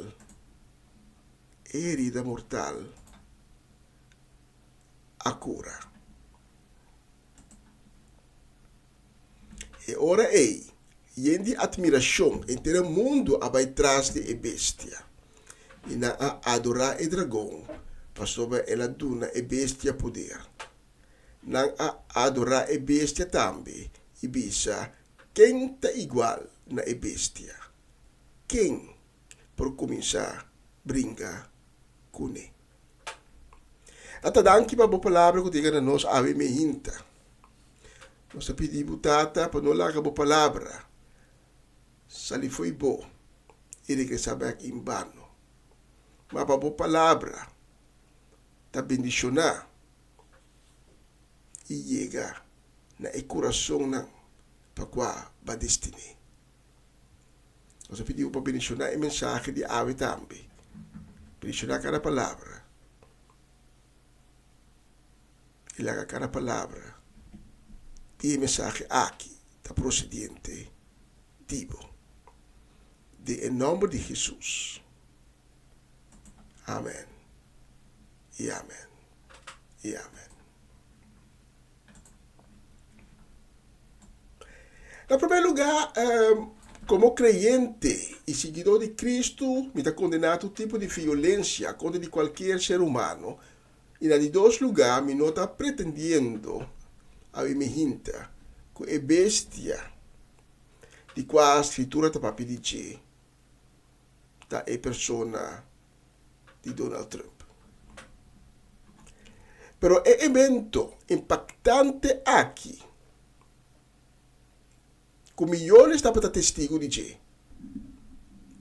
a cura. E ora ei, yendi admiração inteiro mundo abai trás de e bestia. E na a adorar e dragão, passoba ela duna e bestia poder. Na a adorar e bestia também, e bisa, quem tá igual na e bestia? Quem, por começar, brinca com ele? Ata danki pa bo palavra ko diga na nos ave me hinta. Nos pedimos tata para não largar bo palavra. Sali foi bo. Ele que sabe aqui em vano. Mas para bo palavra ta bendicionar e chega na e coração na para qua ba destiny. Nos pedimos para bendicionar e mensagem de ave também. Bendicionar cada palavra. E lá cada palavra e mensagem aqui está procedente digo de em nome de Jesus. Amém e amém e amém. Em primeiro lugar, como creyente e seguidor de Cristo, me está condenado a tipo de violência contra de qualquer ser humano. E na de dois lugares, me não está pretendendo a me hinta que é bestia de qual a escritura está para pedir da é persona de Donald Trump. Pero é evento impactante aqui que milhões está para testigo de que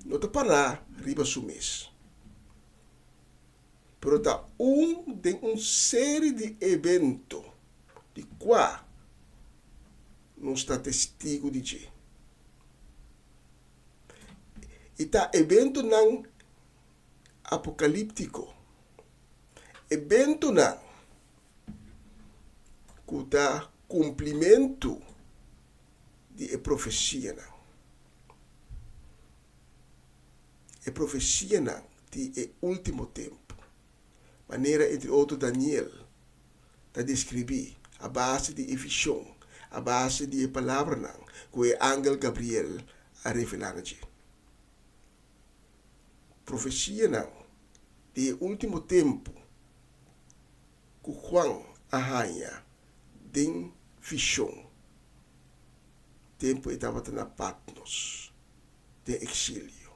não está para riba sumis. Pero está de série de eventos de qual não está testigo de que. E está evento não apocalíptico. Evento não que está cumprimento de profecia não. É profecia não de último tempo. Maneira, entre outros, Daniel está descrever a base de visão, a base de palavra não, que o ángel Gabriel a revelar. Profecia não, de último tempo, que Juan arranha de visão. Tempo estava na Patmos, de exílio.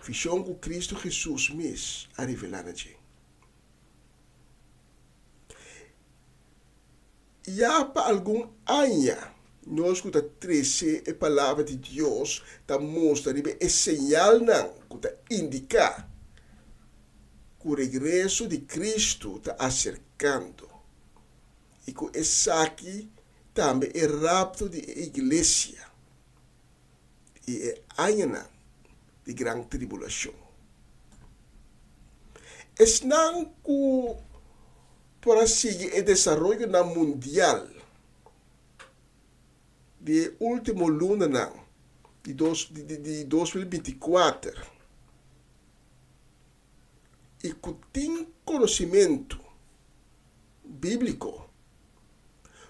Visão que Cristo Jesus mesmo a revelar. Já para algum ano, nós que trece a palavra de Deus, está mostrando é sinal não, que está indicar que o regresso de Cristo está acercando e que esse aqui também é rapto de igreja e é ano de grande tribulação. Es não que para seguir o desenvolvimento na mundial de último luna de 2024 e que tem conhecimento bíblico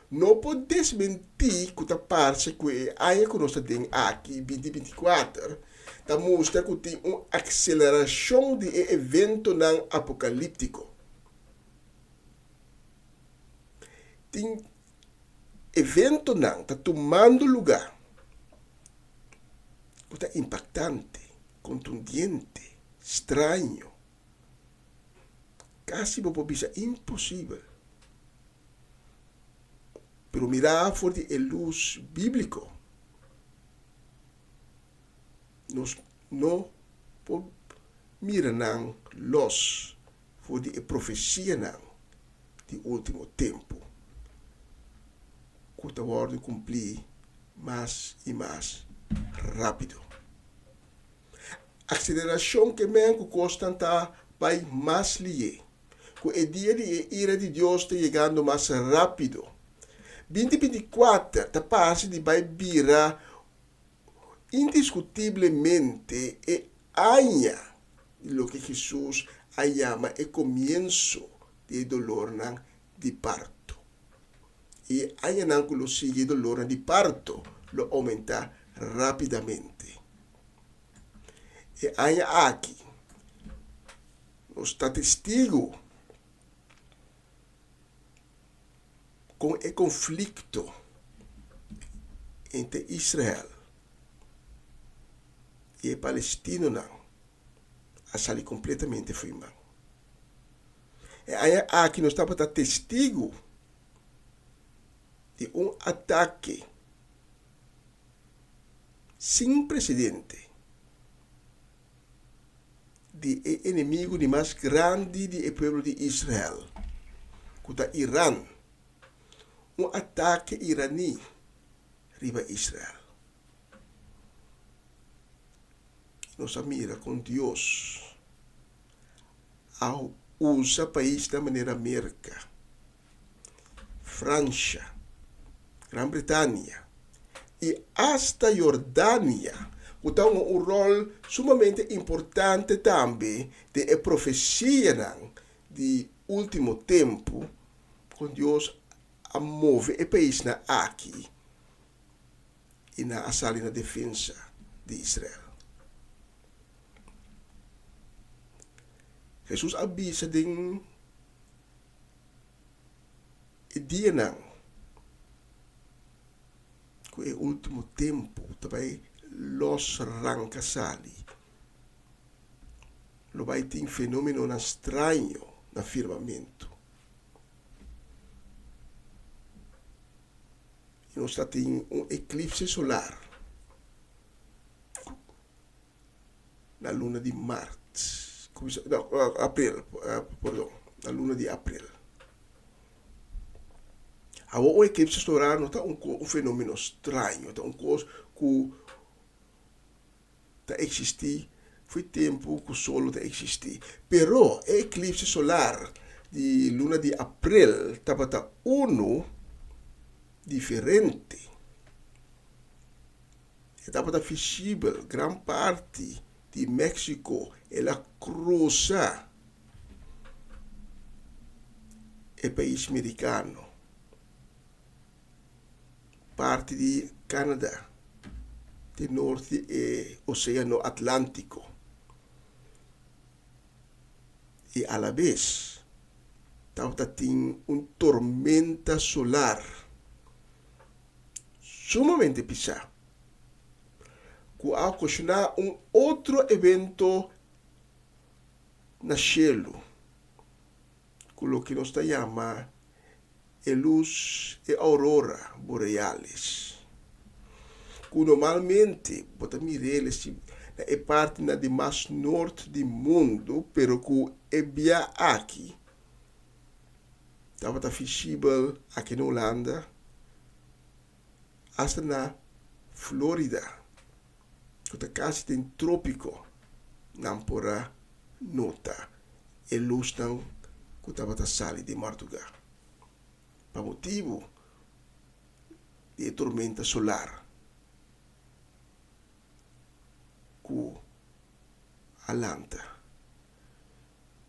não pode desmentir que a parte que a que nós temos aqui 2024 está mostra que tem uma aceleração de evento não apocalíptico. Tem evento não está tomando lugar, está impactante, contundente, estranho, quase pode ser impossível. Pero mirar por a luz bíblico, nós não podemos mirar los por a profecia não de último tempo. Que vai cumprir mais e mais rápido. A aceleração que vem constante vai mais lié. Que o dia de ira de Deus está chegando mais rápido. 2024 está parte de vai virar indiscutivelmente aña lo que Jesus chama o começo de dolor de parto. E hay un ángulo sigue dolor de parto, lo aumenta rápidamente. E hay aquí, no está testigo con el conflicto entre Israel e Palestina não a sair completamente firmado. E aí aqui nós estamos testigo de ataque sem precedente de inimigo de mais grande do povo de Israel, que é Irã. Ataque iraní riba Israel. Nos mira com Deus ao usa país da maneira América, França, Grã-Bretanha e hasta Jordânia, que tem um rol sumamente importante também de profecia de último tempo, com Deus a move o país na aqui e na sala na defesa de Israel. Jesus avisa de dia não, que o último tempo também los arranca sali. Lo vai ter um fenômeno estranho no firmamento. E nós temos eclipse solar na luna de Marte. Não, abril, perdão, na luna de abril. O eclipse solar não está um fenômeno estranho, está coisa que está existir, foi tempo que o sol está existir. Pero o eclipse solar de luna de abril estava diferente. Estava visível, grande parte de México, ela cruza o país americano, parte de Canadá, de norte e Oceano Atlântico. E a la vez, tem tormenta solar sumamente pesada, que a ocasionar outro evento no cielo, com o que nós chamamos de luz e aurora boreales, que normalmente pode mirar é parte de mais norte do mundo, pero que é bem aqui, estava visível aqui na Holanda, até na Flórida, que é quase tem trópico, não porá nota e luz não que estava sali de madrugada. Por motivo de tormenta solar que alanta.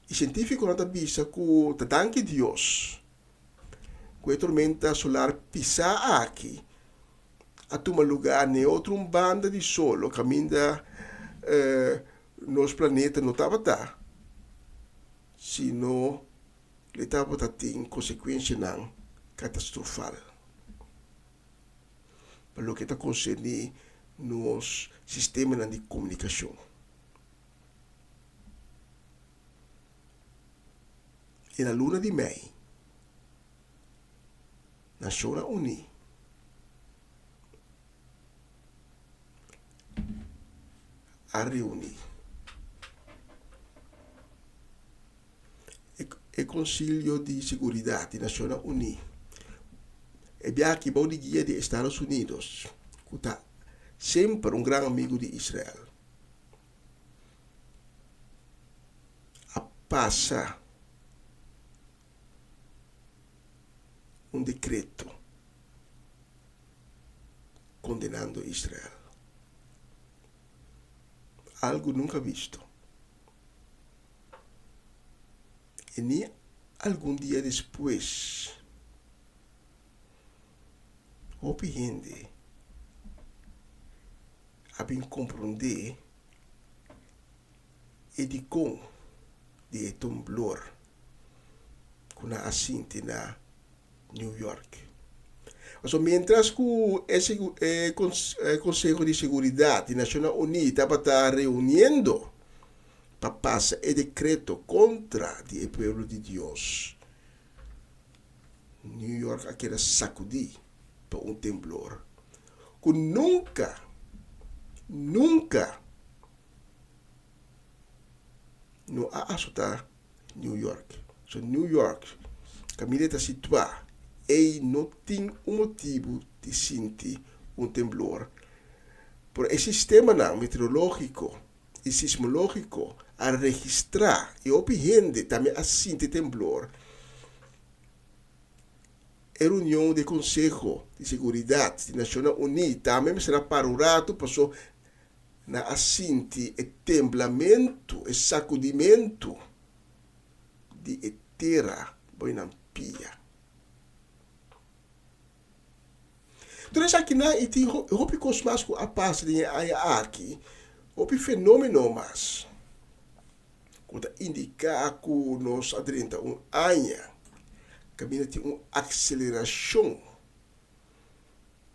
E científico não avisa que tanque Deus que a tormenta solar pisa aqui a tomar lugar em outra banda de solo caminha nosso planeta não estava tá, sino ele estava tem consequência não catastrofal. Para o que está concerne nos sistemas de comunicação. E na luna de maio, Nações Unidas a reunir o Conselho de Seguridade das Nações Unidas e bem aqui o guia de Estados Unidos, que está sempre grande amigo de Israel, a passar decreto condenando Israel. Algo nunca visto. E nem algún día después, hopi gente abin comprender edicon de temblor kuna asinti na New York. Also, mientras que ese Consejo de Seguridad de Naciones Unidas estaba reuniendo para pasar el decreto contra el pueblo de Dios, New York aquela sacudí por un temblor que nunca no ha asustado New York. So, New York, Camila está situada e não tem motivo de sentir temblor. Por el sistema meteorológico e sismológico a registrar e gente também a sentir temblor. A reunião do Conselho de Seguridade de Nações Unidas também será para um rato, passou na assinti e temblamento e sacudimento de terra boinampia. Então, aqui na iti hopi cosmasco a paz de aqui, hopi fenômeno mas quando indica que nós adrenta anha caminha de aceleração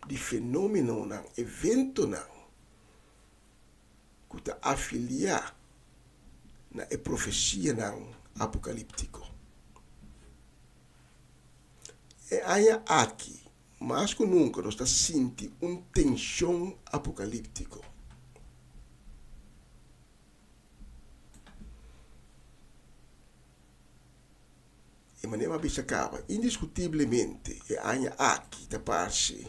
de fenômeno não evento não que está afiliar na profecia não apocalíptico. E anha aqui mais que nunca nós está sentindo tensão apocalíptico. E maneira mais acaba, indiscutivelmente, é anha aqui da parte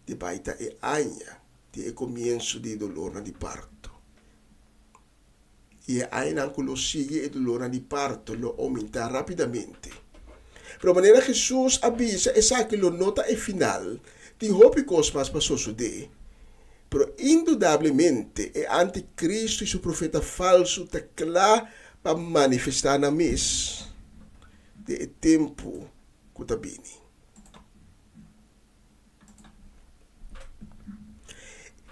de baita é anha de começo de dolor de parto. E é anha que lo sigue e dolor de parto lo aumenta rapidamente. Pero maneira Jesus avisa, essa que lo nota é final, de hopi cosmas passou suceder. Pero indudablemente, é anticristo e seu profeta falso está claro para manifestar na mesa de tempo que está vindo.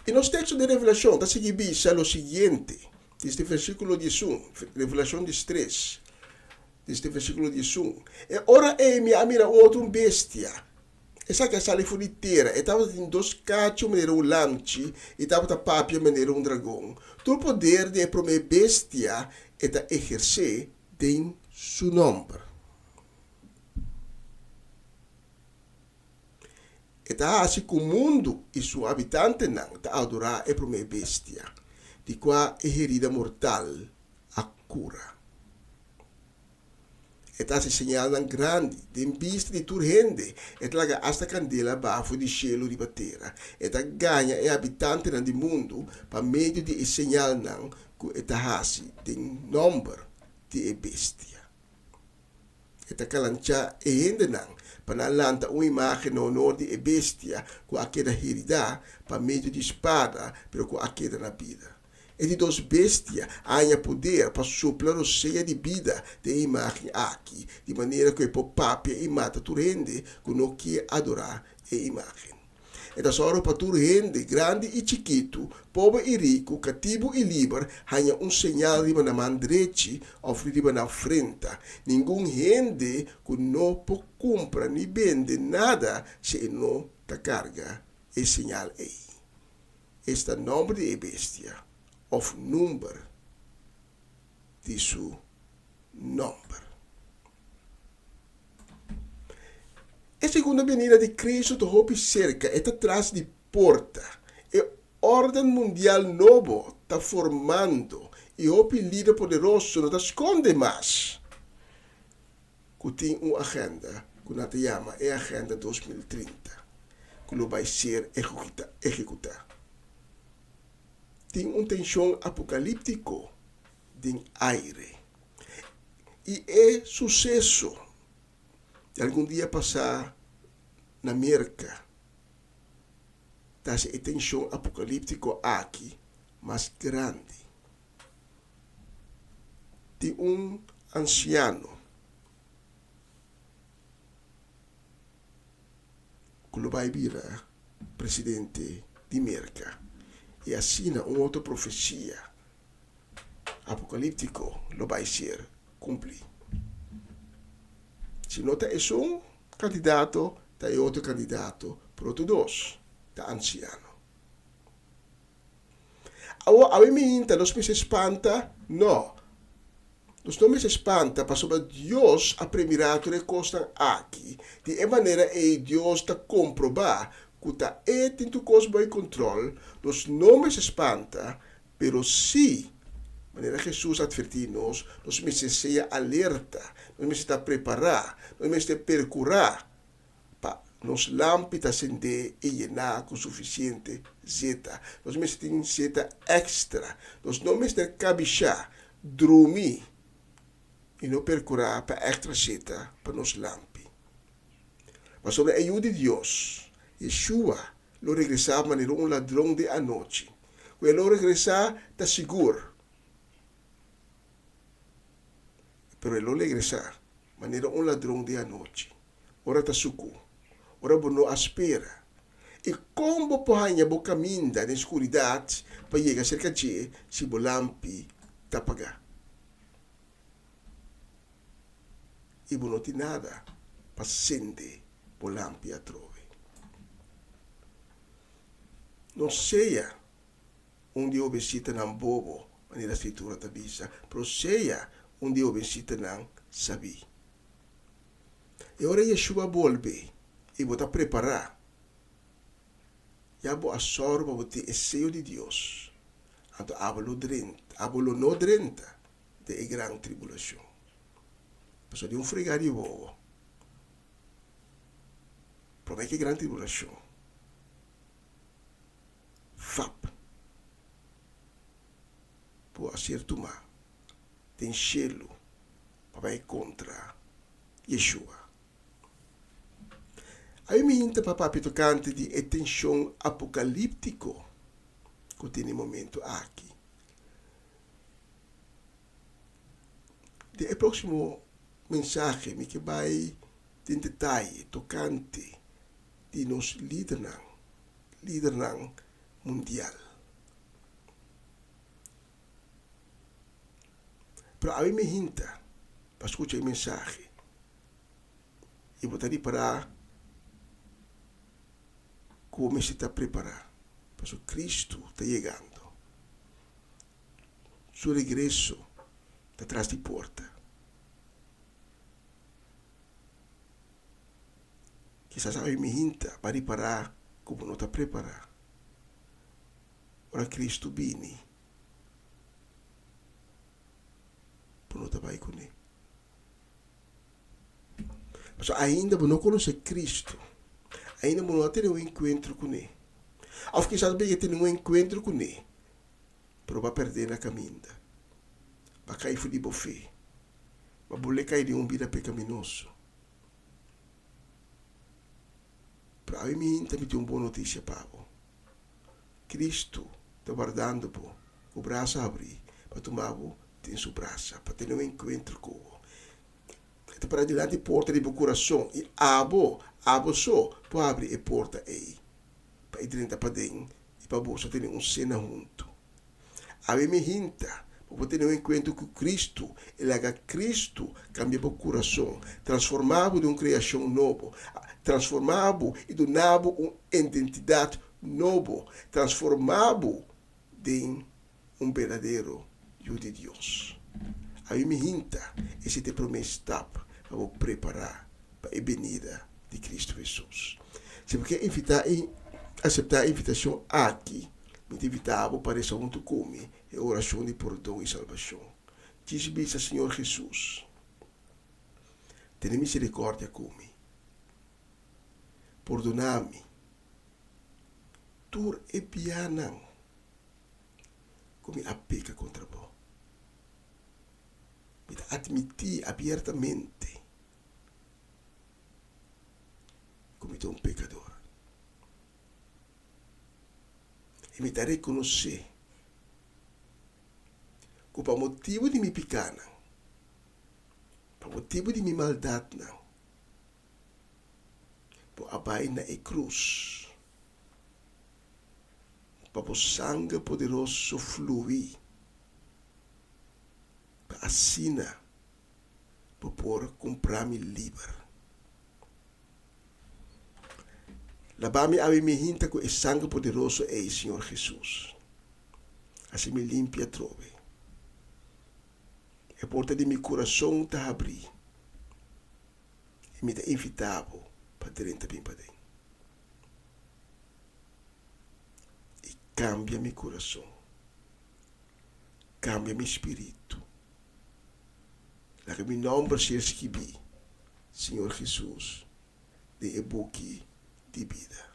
E nos textos de revelação, está seguindo o seguinte, desde o versículo 18, revelação 13, desde o versículo 18. E ora mira outra bestia. Essa que sale fuori di terra, e estava em dois cachos, maneira lanche, e estava da papia, maneira dragão. Todo o poder de prome bestia é da exercer em seu nome. E tá assim que o mundo e seu habitante não tá adorar e prome bestia, de qua é herida mortal a cura. Eta se señalan grande, de vista de tur gente, et laga hasta candela bafo di cielo di batera, eta ganha e habitante nan di mundo, pa medio di señal nan, ku eta hasi, de number di e bestia. Eta kalancha e hende nan, pa nalanta uma imagem no honor di e bestia, ku akeda herida, pa medio di espada, pero ku akeda na vida. E de dos bestias há poder para soprar o cheia de vida de imagem aqui, de maneira que o papia e mata tu rende, que não quer adorar a imagem. E da sora para tu rende, grande e chiquito, pobre e rico, cativo e livre, há sinal de na mão direita, ou de na frente. Nenhum rende que não pode comprar nem vende nada, se não te carga e sinal aí. Este nome de bestia. Of number de seu nome. A segunda venida de Cristo do hopi cerca está atrás de porta. E ordem mundial novo está formando e hopi líder poderoso não está esconde mais. Que tem uma agenda que nós chama é a Agenda 2030, que vai ser executada. Tem tensão apocalíptico de aire. E é sucesso de algum dia passar na América. Essa tensão apocalíptico aqui, mais grande. Tem anciano, que vai virar presidente de América. E assina uma outra profecia apocalíptico lo vai ser cumprir. Se não é um candidato, é outro candidato para outro dois, tá anciano. A mim, nós me se espanta, não. Nós não me se espanta, para sobre Deus a primeiro recostam aqui, de maneira que Deus está comprovar que está tendo coisa bem controle, nós não me se espanta, pero sim, de maneira Jesus advertiu-nos, nós me se seja alerta, nós me se está preparar, nós me se percurar, para nos lâmpadas acender e llenar com suficiente zeta. Nós me se tem zeta extra, nós não me se cabichar, dormir, e não percurar para extra zeta para nos lâmpadas. Mas sobre a ajuda de Deus, Yeshua lo regressava maneira ladrão de anoche. Quando ele regressar, está seguro. Pero ele regressar maneira ladrão de anoche. Ora está suco. Ora bono à espera. E como porranha bo caminha na escuridade para chegar cerca de se o lampi está apagar. E não tem nada para acender o lampi a trove. Não seja onde eu visita não bobo, maneira a escritura está vista, mas seja onde eu visita não sabe. E ora Yeshua volve e vou preparar. Já vou absorver o desejo de Deus. Então, hablo no drenta de grande tribulação. Pessoal de fregar e bobo. Promete que grande tribulação. FAP. Por acerto má. Tem selo para ir contra Yeshua. Aí me inta para tocante de atenção apocalíptico que tem no momento aqui. De próximo mensagem me que vai em detalhe tocante de nos líderes mundial. Pero aí me hinta para escutar a mensagem e botar para como se está preparado. Porque Cristo está chegando. Seu regresso está atrás de porta. Quizás aí me hinta para preparar como não está preparado. Ora Cristo vini. Por não estar com ele. Mas ainda não conhece Cristo. Ainda não tem um encontro com ele. Ou quizás bem que tem um encontro com ele. Mas vai perder na caminhada. Vai cair de bofé. Vai poder cair de vida pecaminoso. Para mim também tem uma boa notícia para você. Cristo está guardando por o braço abrir para tomar em seu braço, para ter um encontro com você. Está para diante da porta do coração e abo só para abrir a porta aí. Para ir dentro para dentro e para você ter uma cena junto. A mim me hinta para ter um encontro com Cristo. Ele haga Cristo cambiar o coração, transformado de uma criação nova, transformado e donado uma identidade nova, transformado em um verdadeiro filho de Deus. A mim me hinta esse te promessa para preparar para a venida de Cristo Jesus. Se você aceitar a invitação aqui, me invitava para essa junto comigo, é oração de perdão e salvação. Diz-me, Senhor Jesus, tenha misericórdia comigo. Perdona-me. Tur e pianang como a peca contra vós. Me admitir abertamente como um pecador. E me dá reconhecer que por motivo de minha pecana, por motivo de minha maldade, não, por abai na cruz. Para o sangue poderoso fluir. Para assina, para poder comprar-me livre. Lavame a me hinta com o sangue poderoso é o Senhor Jesus. Assim me limpia trove. A porta de meu coração está abrir. E me está invitado para dentro bem para dentro. E cambia meu coração. Cambia meu espírito. La que meu nome seja escrito, Senhor Jesus, de eboque de vida.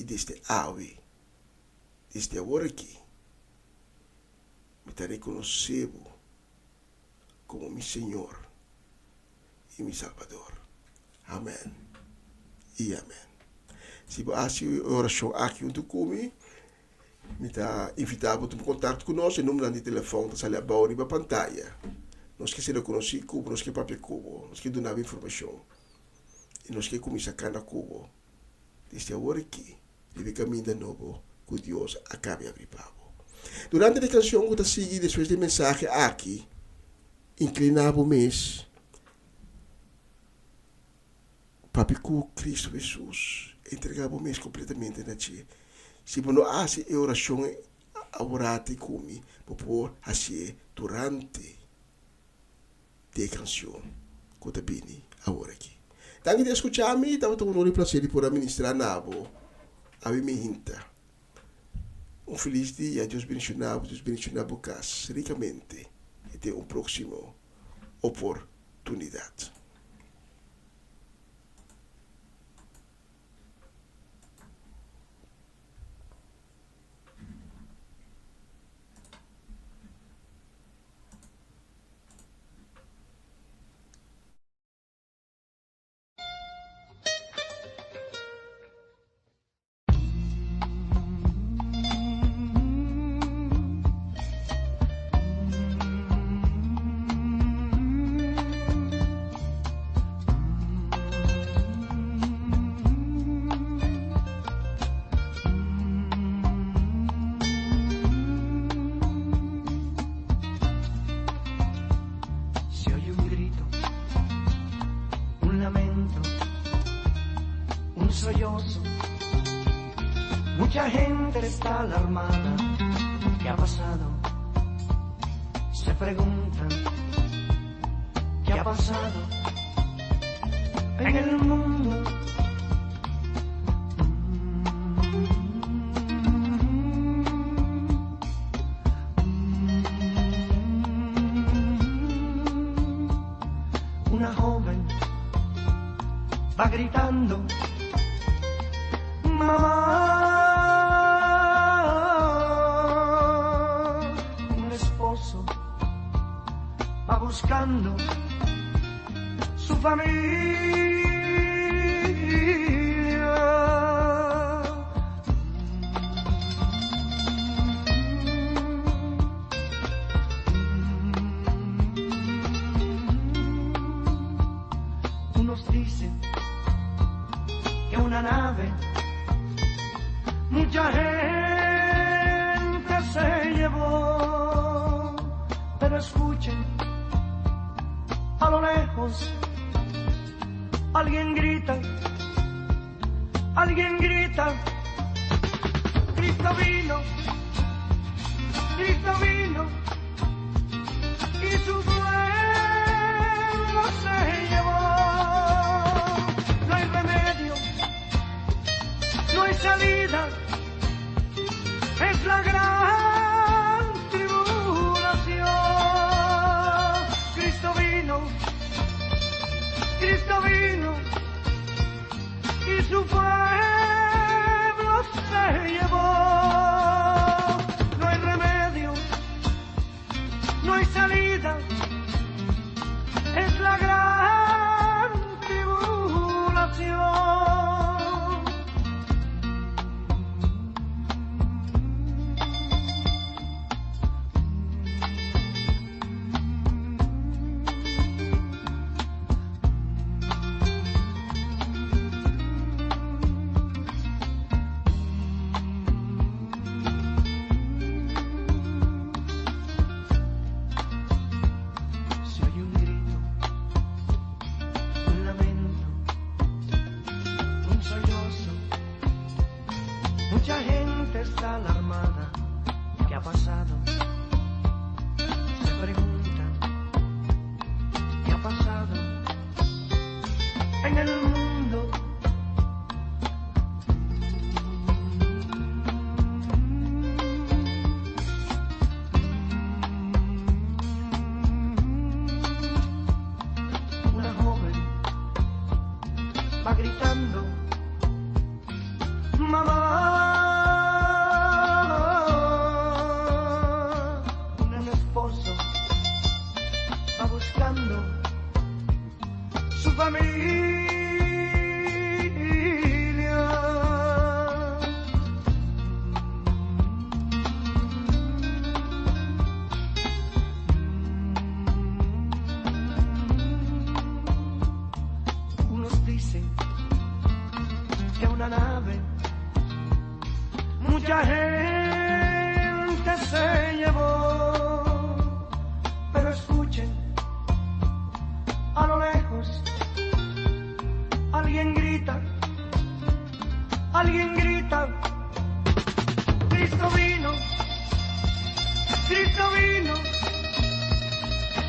E desde ave, desde agora aqui, me está reconhecendo como meu Senhor e meu Salvador. Amém e amém. Se você a oração aqui junto comigo, me está invitado a tomar contato conosco, o número de telefone está ali abaixo na pantalla. Nós que se reconhecer Cubo, nós que papel Cubo, nós que donar informação. E nós que começar a canar Cubo. Desde agora aqui, deve caminho de novo, que Deus acabe de abrir papo. Durante a canção que está seguindo, depois da mensagem aqui, inclinava o mês, papi com Cristo Jesus, entregava o mês completamente na ti. Se não há a oração a orar comigo, por fazer durante de canção que está bem agora aqui. Tanto de escutar-me, estava tendo um prazer de poder ministrar na abo, a me hinta. Feliz dia, Deus bendicionar o caso ricamente e até uma próxima oportunidade. Mucha gente está alarmada. ¿Qué ha pasado? Se preguntan. ¿Qué ha pasado en el mundo? Una joven va gritando: mamá. Un esposo va buscando su familia. Unos dicen que una nave mucha gente se llevó, pero escuchen, a lo lejos alguien grita, Cristo vino, y su pueblo se llevó. No hay remedio, no hay salida, es la gran tribulación. Cristo vino, y su pueblo se llevó. No hay remedio, no hay salida, es la gran tribulación. Mucha gente está alarmada. ¿Qué ha pasado? Se preguntan. ¿Qué ha pasado en el mundo? Una joven va gritando, mamá. Un esposo va buscando su familia. Unos dicen que una nave mucha gente se llevó, pero escuchen, a lo lejos alguien grita, Cristo vino,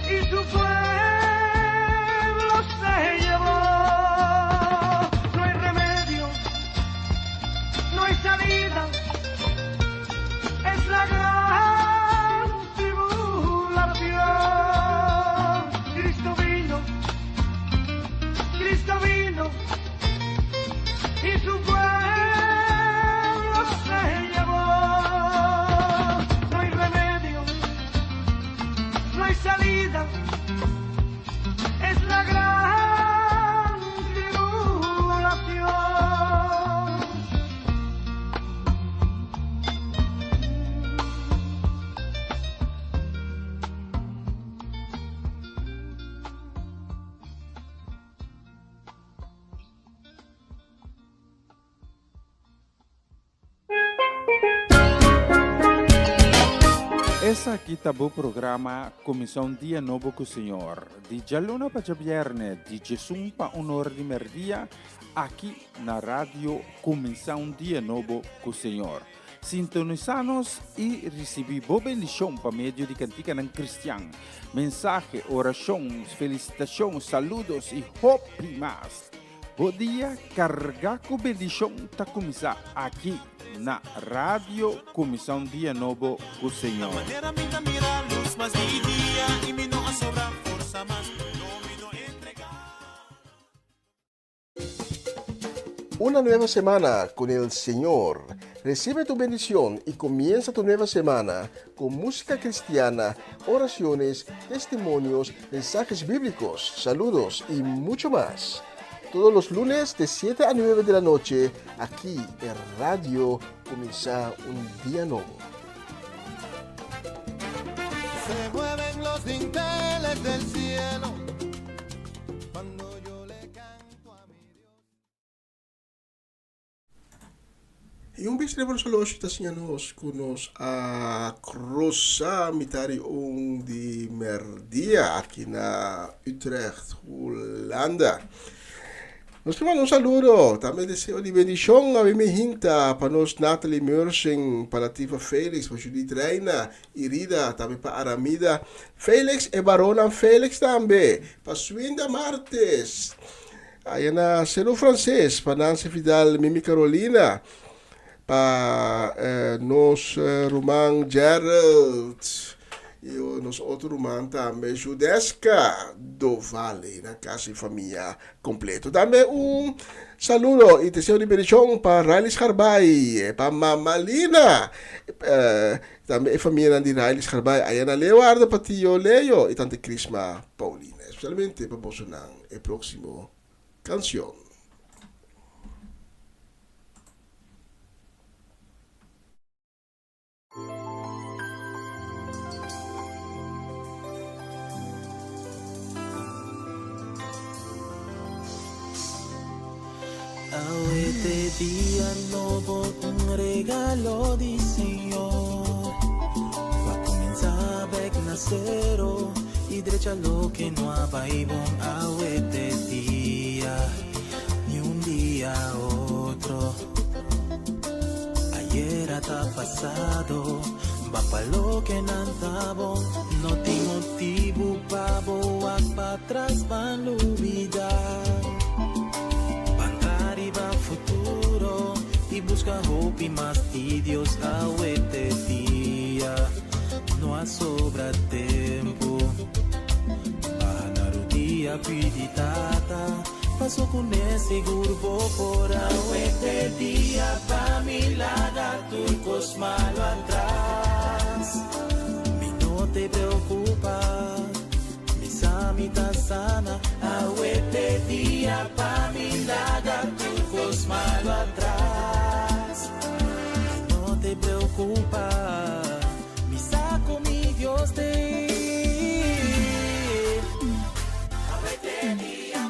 y su pueblo se llevó. No hay remedio, no hay salida, es la gran tribulación. Cristo vino, y su pueblo se llevó. No hay remedio, no hay salida, es la gran tribulación. Essa aqui tá o programa Comissão Dia Novo com o Senhor. De Jaluna para Viernes, de Jesus para Honor de Merdia, aqui na rádio Comissão Dia Novo com o Senhor. Sintonizanos e recebi boa bendição para meio de cantiga ng Cristian. Mensagem, orações, felicitações, saludos e hope mais. Bom dia, carga com bendição tá começar aqui na Rádio Comissão Dia Novo com o Senhor. Una nueva semana con el Señor. Recibe tu bendición y comienza tu nueva semana con música cristiana, oraciones, testimonios, mensajes bíblicos, saludos y mucho más. Todos los lunes de 7 a 9 de la noche, aquí en Radio Comienza un Día Nuevo. Se mueven los dinteles del cielo cuando yo le canto a mi Dios. Yung bis na solos nos kunos a Crossa mitari di Merdia aqui na Utrecht, Holanda. Nos te mando un saludo, también deseo de bendición a mi hinta, para nos Natalie Mersing, para Tifa Felix, para Judith Reina, Irida, también para Aramida, Felix e Barona Felix también, para Swinda Martes, allá na Celo Francés, para Nancy Vidal, Mimi Carolina, para nos Roman Gerald, e nos outro Roman também, Judesca do Vale, na casa e família completo. Também saludo e deseo de bendição para Railis Harbay, para Mamalina, também a família de Railis Harbay, aí na Leonardo Patillo Leo e tante Crisma Paulina, especialmente para Bolsonaro, a próxima canção. Este día nuevo, un regalo del Señor. Va a comenzar a nacer y derecha lo que no hay a este día, ni un día otro. tá passado. Va pa lo que nantabo, no tem motivo pa boa pa trás van olvidar. Van arriba futuro y busca hope y más y Dios este día. No ha sobra tempo. Bajar o dia piditata. Paso con ese grupo por este día pa mi lada turcos malo atrás. Mi no te preocupa, mis amitas sana. Este día pa mi lada turcos malo atrás. Mi no te preocupa, mi saco mi Dios te. Este día.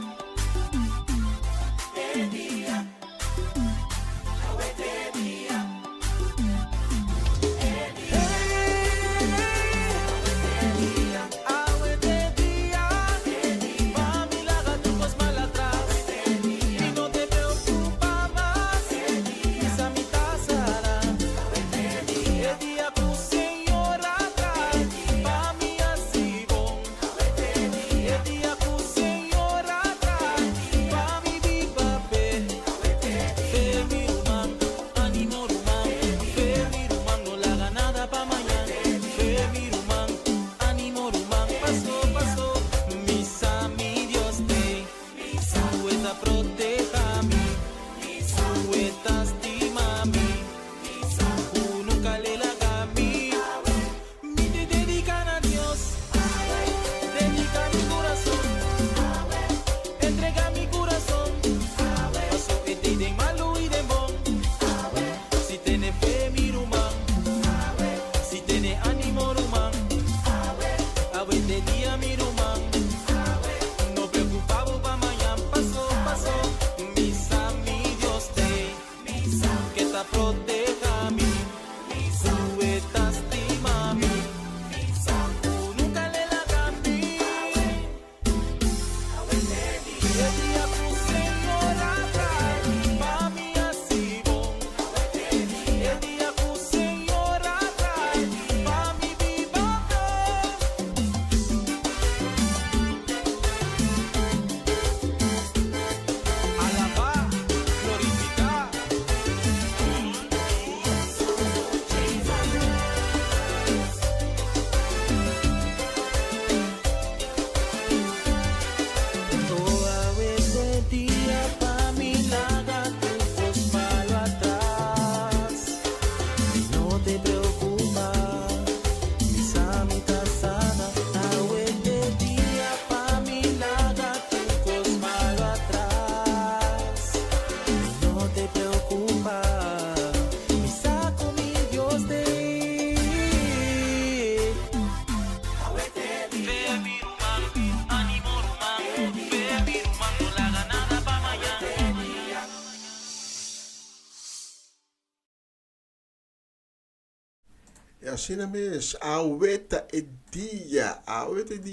Assim mesmo, aweta e dia,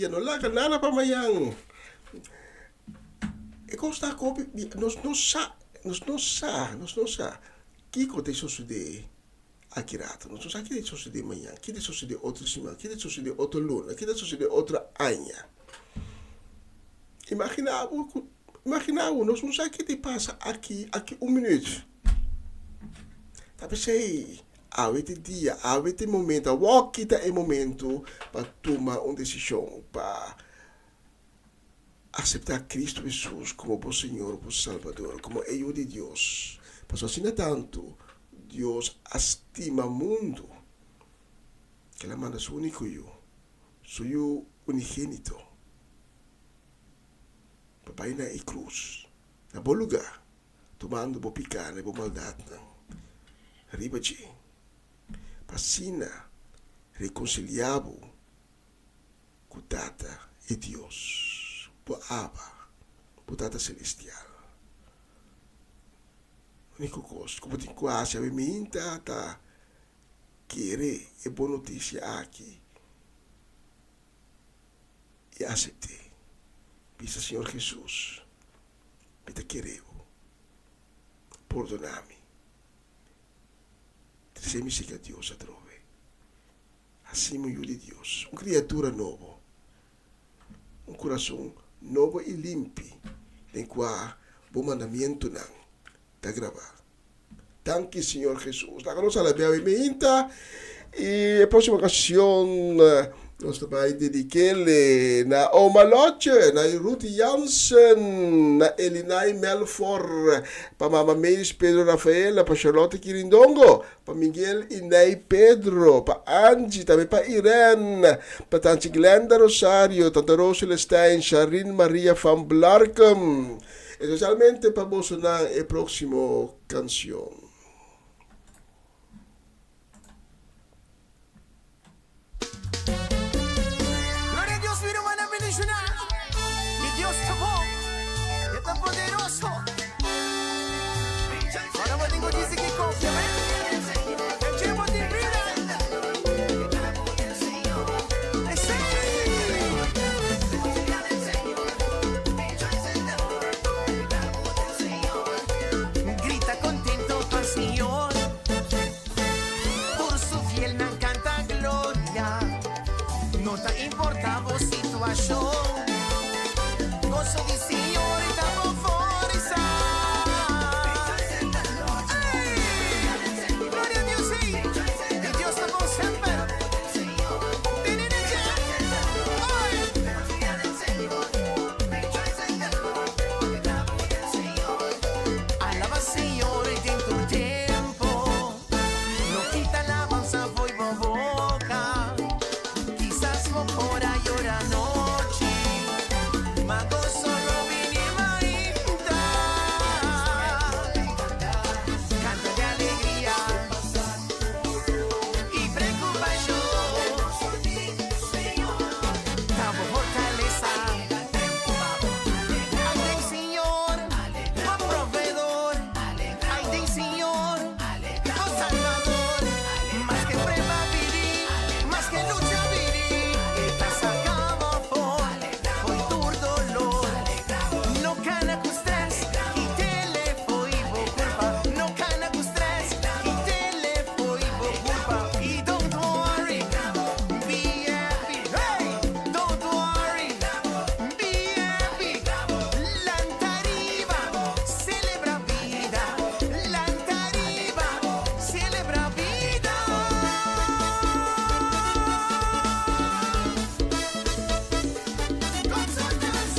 não larga nada para amanhã. E gosta copi, nós não sa, que acontece suceder aqui rato, nós não sa que suceder amanhã, que suceder outra semana, que suceder outra luna, que suceder outra ano. Imaginava, nós não sa que te passa aqui minuto. Tá pensei. Awete dia, awete momento, wakita é momento para tomar uma decisão, para aceitar Cristo Jesus como o Senhor, o Salvador, como Hijo de Deus. Mas assim é tanto, Deus estima o mundo, que Ele manda seu único Hijo, seu unigênito, para ir na cruz, na bom lugar, tomando boa picada, boa maldade, arriba de Passina reconciliado com Tata e Deus, por Abba, por Tata Celestial. A única coisa, como tem quase a minha Tata querer é boa notícia aqui e aceitei. Pisa Senhor Jesus, me te quereu, perdonar-me. se mi siga Dios a trove. Assim me aiuti Deus. Uma criatura nova. Um coração novo e limpo. Em qual bom mandamento não. Tá gravar. Thank you, Senhor Jesus. La conoce la mia vimenta. E a próxima canção nós também dediquele na Oma Loche, na Ruth Jansen, na Elinai Melfor, para Mama Meis Pedro Rafaela, para Charlotte Quirindongo, para Miguel Inei Pedro, para Angie, também para Irene, para Tante Glenda Rosario, Tante Rosela Stein, Sharin Maria Van Blarkum, especialmente para vos na próxima canção. Y Dios te amó, es tan poderoso. Ahora me tengo dice que confía, el tiempo de vida. Grita contento al Señor, por su fiel me encanta gloria. No te importa vos situación. Gozo di Signore davo forza. Gloria a Dio, sì. E Dio sta con sempre. Alaba al Signore dentro il tempo. No quita alabanza voi boca. Quizás por ahí llora noche. Mago solo vinima inda. Canta de alegría y preocupación. Damos fortaleza. Ay del Señor, buen proveedor. Ay del Señor, buen salvador. Más que prueba viví, más que lucha viví. Esta sacamos foi tur dolor. No cana cu stress, i tele foi bo culpa. No cana cu stress, i tele foi bo culpa. Y don't worry, be happy. Hey, don't worry, be happy. L'antariva, celebra vida. L'antariva, celebra vida. Consultas,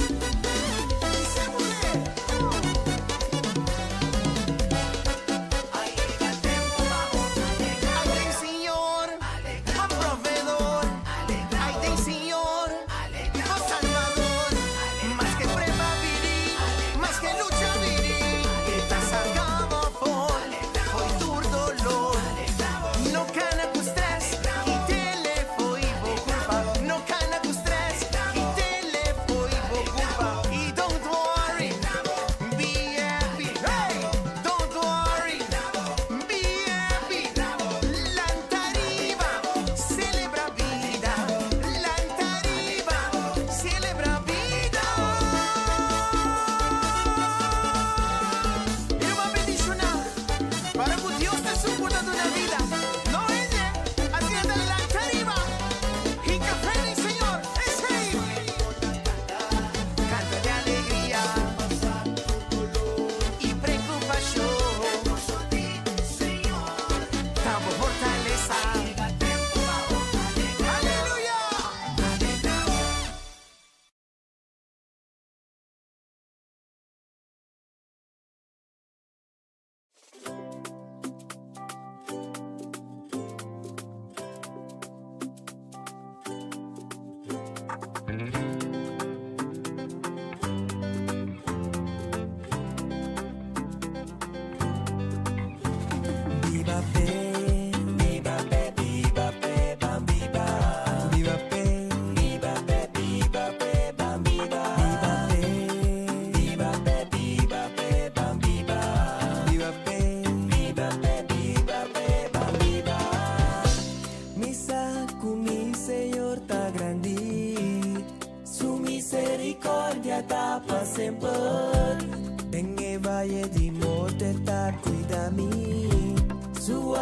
ay del Señor, buen proveedor. Ay del Señor, buen salvador. Más que prueba viví, más que lucha viví. Esta sacamos foi tur dolor. No cana cu stress, i tele foi bo culpa. No cana cu stress, i tele foi bo culpa. Y don't worry, be happy. Hey, don't worry, be happy. L'antariva, celebra vida. L'antariva, celebra vida. Y una bendición para que Dios te soporta de una vida. No ella, así anda l'antariva. Y café del Señor, es él. Canta de alegría y preocupación. Damos fortaleza. Aleluya. Viva pe, viva pe, viva pe, bam viva. Viva pe, viva pe, viva pe, bam viva. Viva pe, viva pe, bam viva. Viva pe, viva pe, viva pe, bam viva. Misa con mi Señor ta grandi.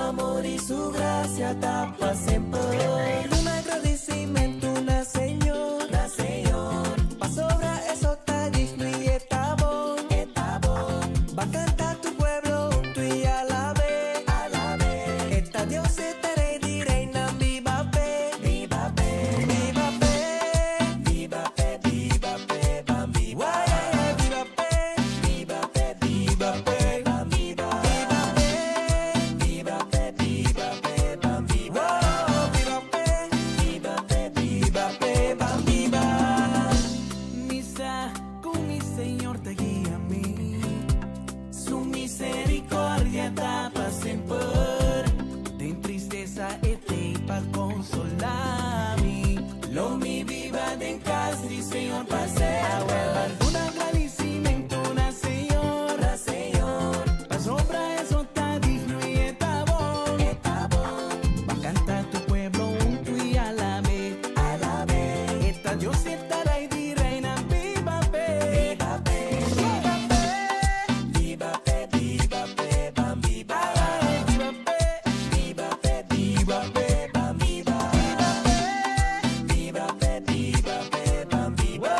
amor y su gracia tapa siempre. Un agradecimiento na Señor, pa sobra eso ta digno y está bon. Va a cantar tu pueblo junto y a la vez. Esta Dios estará y reina viva fe. Viva fe, viva fe, viva fe, viva fe, bam, viva. Viva fe, viva fe, viva fe, bam, viva. Viva fe, viva fe, bam, viva. Viva fe, viva fe, viva fe, bam, viva. Misa con mi Señor te guía a mí. Su misericordia tapa siempre. En tristeza este pa consolarme. Lo mi viva en casa y Señor pasea. Un agradecimiento na Señor, pa sobra eso ta digno y está bon. Va a cantar tu pueblo junto y a la vez. Esta Dios estará y di reina viva fe. Viva fe, viva fe, viva fe, bam, viva. Viva fe, viva fe, viva fe, bam, viva. Viva fe, viva fe, bam, viva.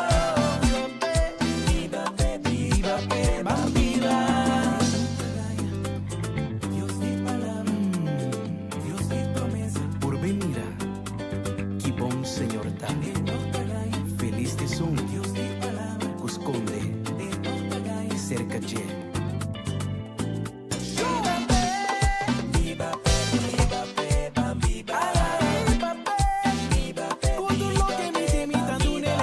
Viva fe, viva fe, bam, viva. Dios di palabra, Dios di promesa. Por venir que bom Señor está. Feliz de son, Dios di palabra. Cusconde, cerca de. Viva fe, viva fe, bam, viva. Viva fe, con todo lo que me temita tú ne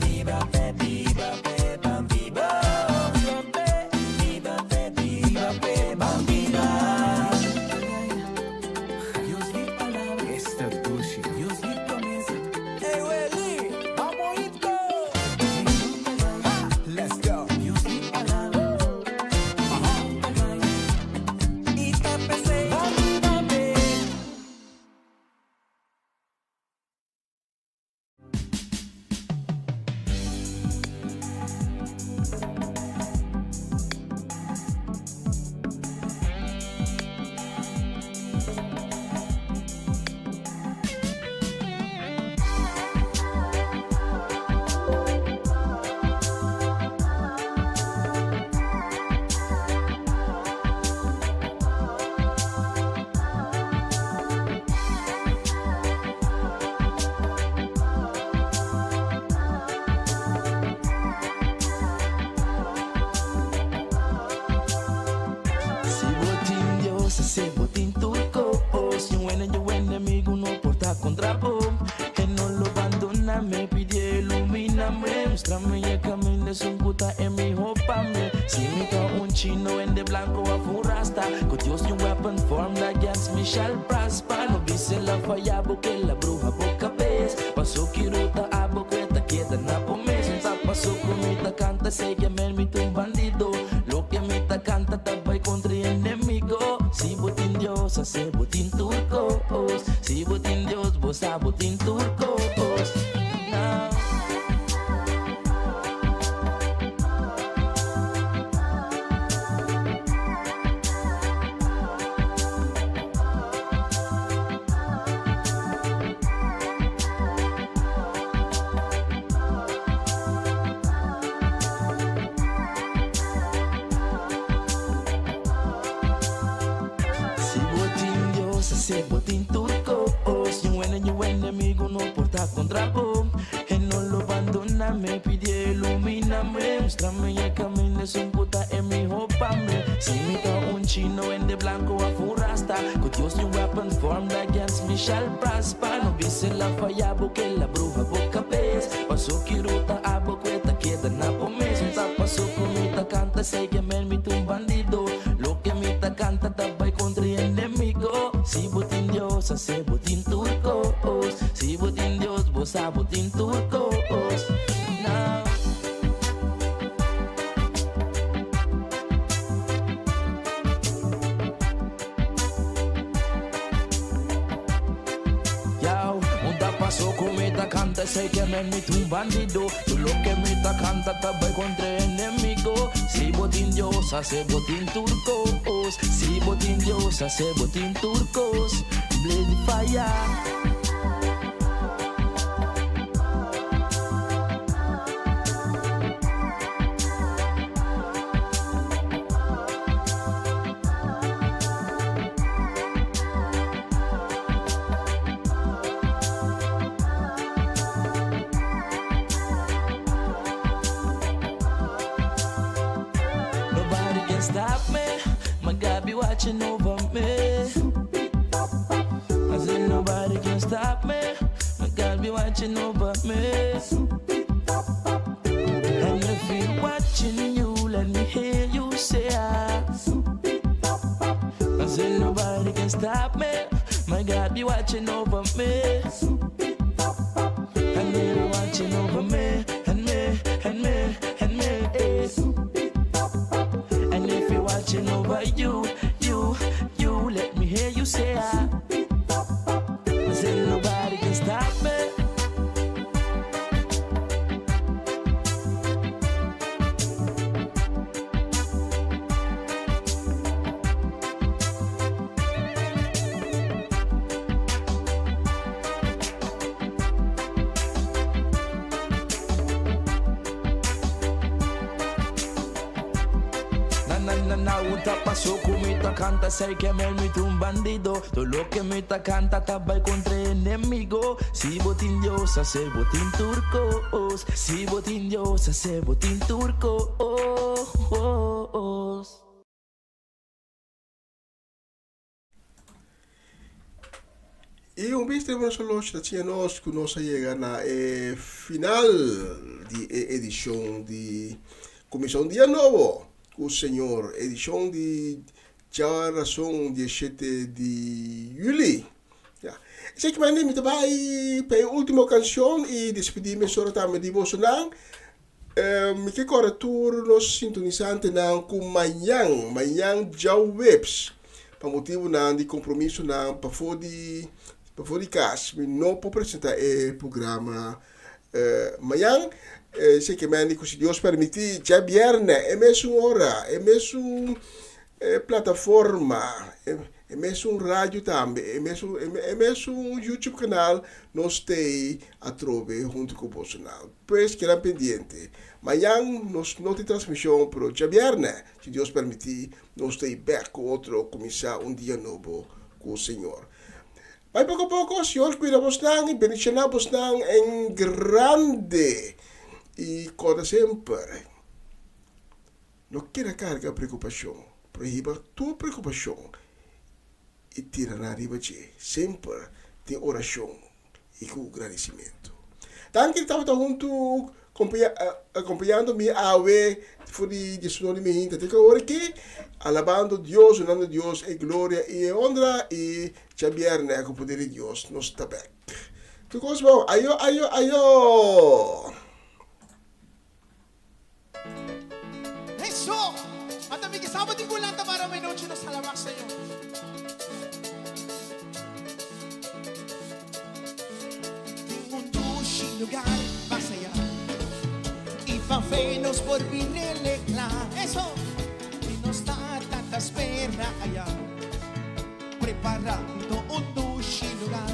viva fe, viva fe, bam, viva. Viva fe, viva fe, bam, viva. Dios di palabra, esta dulce, Dios di promesa. Hey, Welly, vamos hito. Let's go. Dios di palabra. Y te empecé, viva fe. Si botín Dios, ese botín turco. Si un enemigo no porta contra vos. Que no lo abandona, me pide ilumíname. Muéstrame el camino de su puta en mi hopame. Si me da un chino en de blanco a furasta. Con Dios un weapon formed against me shall prosper. No dice la falla porque la bruja boca ves. Pasó kiruta a boqueta queda na pomes. Pasó comida canta, se llama el mito un bandido. Lo que me ta canta tabay contra enemigo. Si botín Dios, hace botín turcos. Si botín Dios, vos a botín turcos. No. Si botín Dios, ese botín turco. Si un enemigo no porta contra vos. Que no lo abandona, me pide ilumíname. Muéstrame el camino de su puta en mi hopame. Si me da un chino en de blanco a furasta. Con Dios un weapon formed against me shall prosper. No dice la falla porque la bruja boca ves. Pasó kiruta a boqueta queda na pomes. Pasó comida canta, se llama el mito un bandido. Lo que me ta canta tabay contra enemigo. Si botín Dios, hace botín turcos. Si botín Dios, vos a botín turcos. No. Yao, un tapazo cometa canta, se que me mete un bandido. Tú lo que me ta canta tabay contra enemigo. Si botín Dios, hace botín turco. turcos. Si botín diosa, se botín turcos. Blade fire. Stop me, my God be watching over me. I said nobody can stop me, my God be watching over me. And if he watching you, let me hear you say I said nobody can stop me, my God be watching over me. And they be watching over me, and me, and me, and me. Watching over you, let me hear you say I said nobody can stop me. Pasó comita canta, sé que me mito un bandido. Todo lo que me ta canta estaba contra enemigo. Si botín diosa, se botín turcos. Si botín diosa, se botín turcos. E vez temos a loja que nós chega na final de edição de Comissão Dia Novo. O Senhor, edição de Razão 17 de julho. Sei que mais nem me trabalhei para a última canção e despedir-me sobre também de devocional. Me que agora tour nos sintonizante não com manhã já webs. Para motivo não de compromisso não para fora de casa, me não para apresentar o programa manhã. Sei que se Deus permitir, já viernes, é mesmo hora, é mesmo plataforma, é mesmo rádio também, é mesmo YouTube canal, nós temos a trove junto com o Bolsonaro. Pois que era pendiente. Amanhã nós não temos transmissão, mas já viernes, se Deus permitir, nós temos back com outro, começar um dia novo com o Senhor. Mas pouco a pouco, o Senhor cuida-vos e bendicionamos em grande. E como sempre, não queira carregar preocupação, proíba tua preocupação e tira na riba de sempre tem oração e com agradecimento. Tanto que estava junto acompanhando-me a ver fui de sonho de minha gente, agora que alabando Deus, honrando Deus e glória e honra e já viernes com o poder de Deus nos está bem. Tu coisa bom, ayo. Eso! At ang sabot din ko lang para may noche na salamat sa iyo. Un dulce lugar masaya y fenos por vinelecla. Eso! Y no está tanta espera allá preparando un dulce lugar.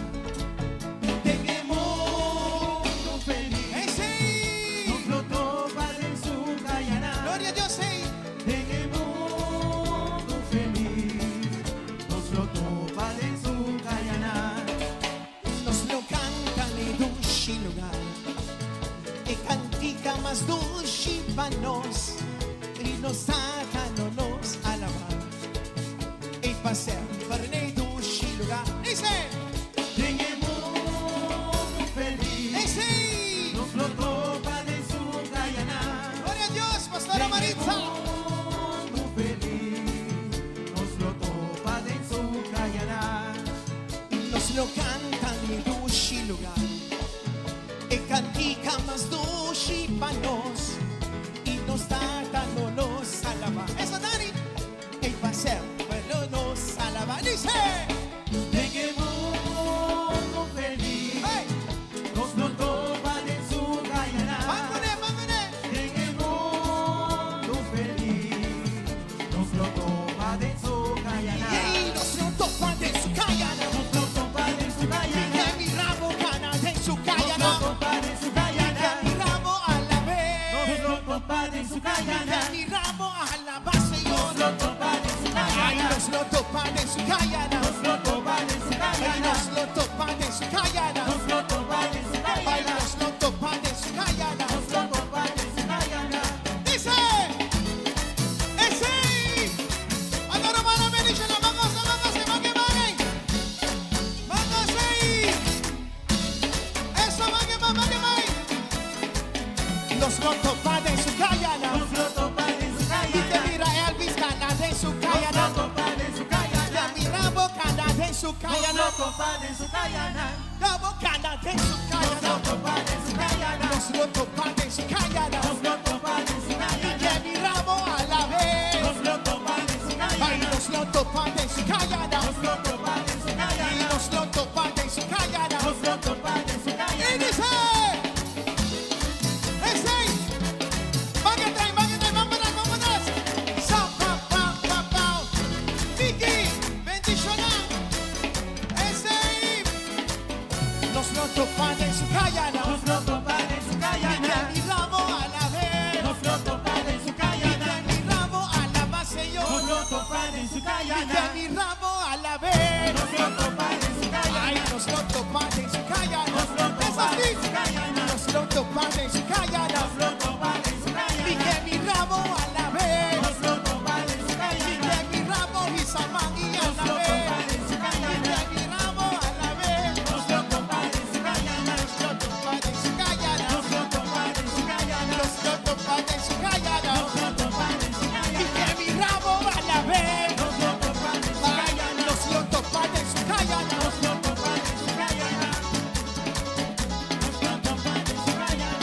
Más dulce para nos y nos nos alabar y pasar por el dulce lugar. Dice, tenemos feliz. Dice, nos lo topa de su Guyana. Gloria a Dios, Pastora Maritza. Feliz, nos lo topa de su Guyana. Nos lo cantan en dulce lugar. E cantica más dulce para nos y nos no nos alaba. Eso Dani, e va a ser pero nos alaba. Dice, en el mundo feliz, hey, nos lo topa de su Guyana. Vámonos. En el mundo feliz, nos lo topa de su su cayana. Los lotos van en su cayana. Damos ganas de su cayana. Los lotos van en su cayana. Los lotos van en su cayana. Los lotos van en su cayana. Y que mi ramo a la vez. Los lotos van en su cayana. Ay, los lotos van en su cayana. Los lotos van en su cayana. Y los lotos van en su cayana. Los lotos van en su cayana. Y dice. Los pan en su cayana. Los lotos van en su cayana. Y que mi ramo a la vez. Los lotos van en su cayana. Y que mi ramo a la más señor. Los lotos van en su cayana. Y que mi ramo a la vez. Los lotos van en su cayana. Ay, los lotos van en su cayana. Los lotos van en su cayana. Los lotos van en su cayana. Los lotos van en su cayana. Y que mi ramo a la vez. Los lotos van en su cayana. Y que mi ramo y samangui a la vez. Y que mi ramo a la vez. Los lotos van en su cayana. Los lotos van en su cayana. Los lotos van en su cayana. Los lotos van en su cayana. Los lotos van en su cayana. Y que mi ramo a la vez. Los lotos van en su cayana. Los lotos van en su cayana. Los lotos van en su cayana.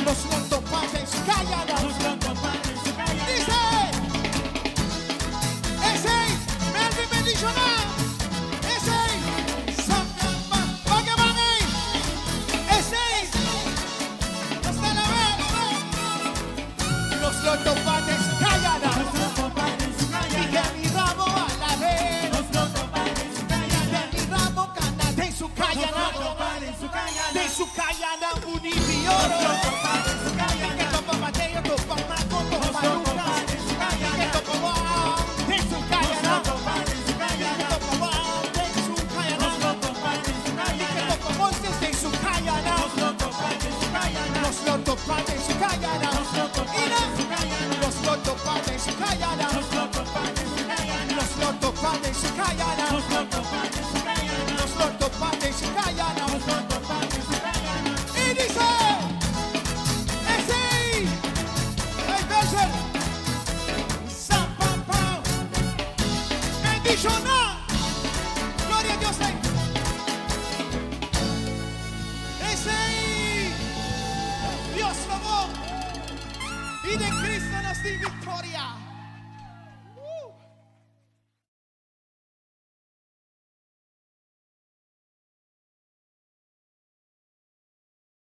Los lotos van en su cayana. Los lotos van en su cayana. Dice. Ese Melvin bendicional. Ese Samba. Vaya mami. Ese hasta la vez. Los lotos van en su cayana. Los lotos van en su cayana. Y que mi ramo a la vez. Los lotos van en su cayana. Y que mi ramo gana de su cayana. Los lotos van en su cayana. De su cayana univioro. Los lotos van en su cayana. Y que topa Mateo, topa Marco, topa Lucas. Y que topa Juan de su cayana. Los lotos van en su cayana. Y que topa Juan de su cayana. Los lotos van en su cayana. Y que topa Moisés de su cayana. Los lotos van en su cayana. Los lotos van en su cayana. Los lotos van en su cayana. Los lotos van en su cayana. Los lotos van en su cayana. Los lotos van en su cayana. Los lotos van en su cayana. Los lotos van en su cayana. Los lotos van en su cayana. Y dice, ese, el verso, Zapapa, bendicional, gloria a Dios. Ese, Dios favor, y de Cristo nos di victoria.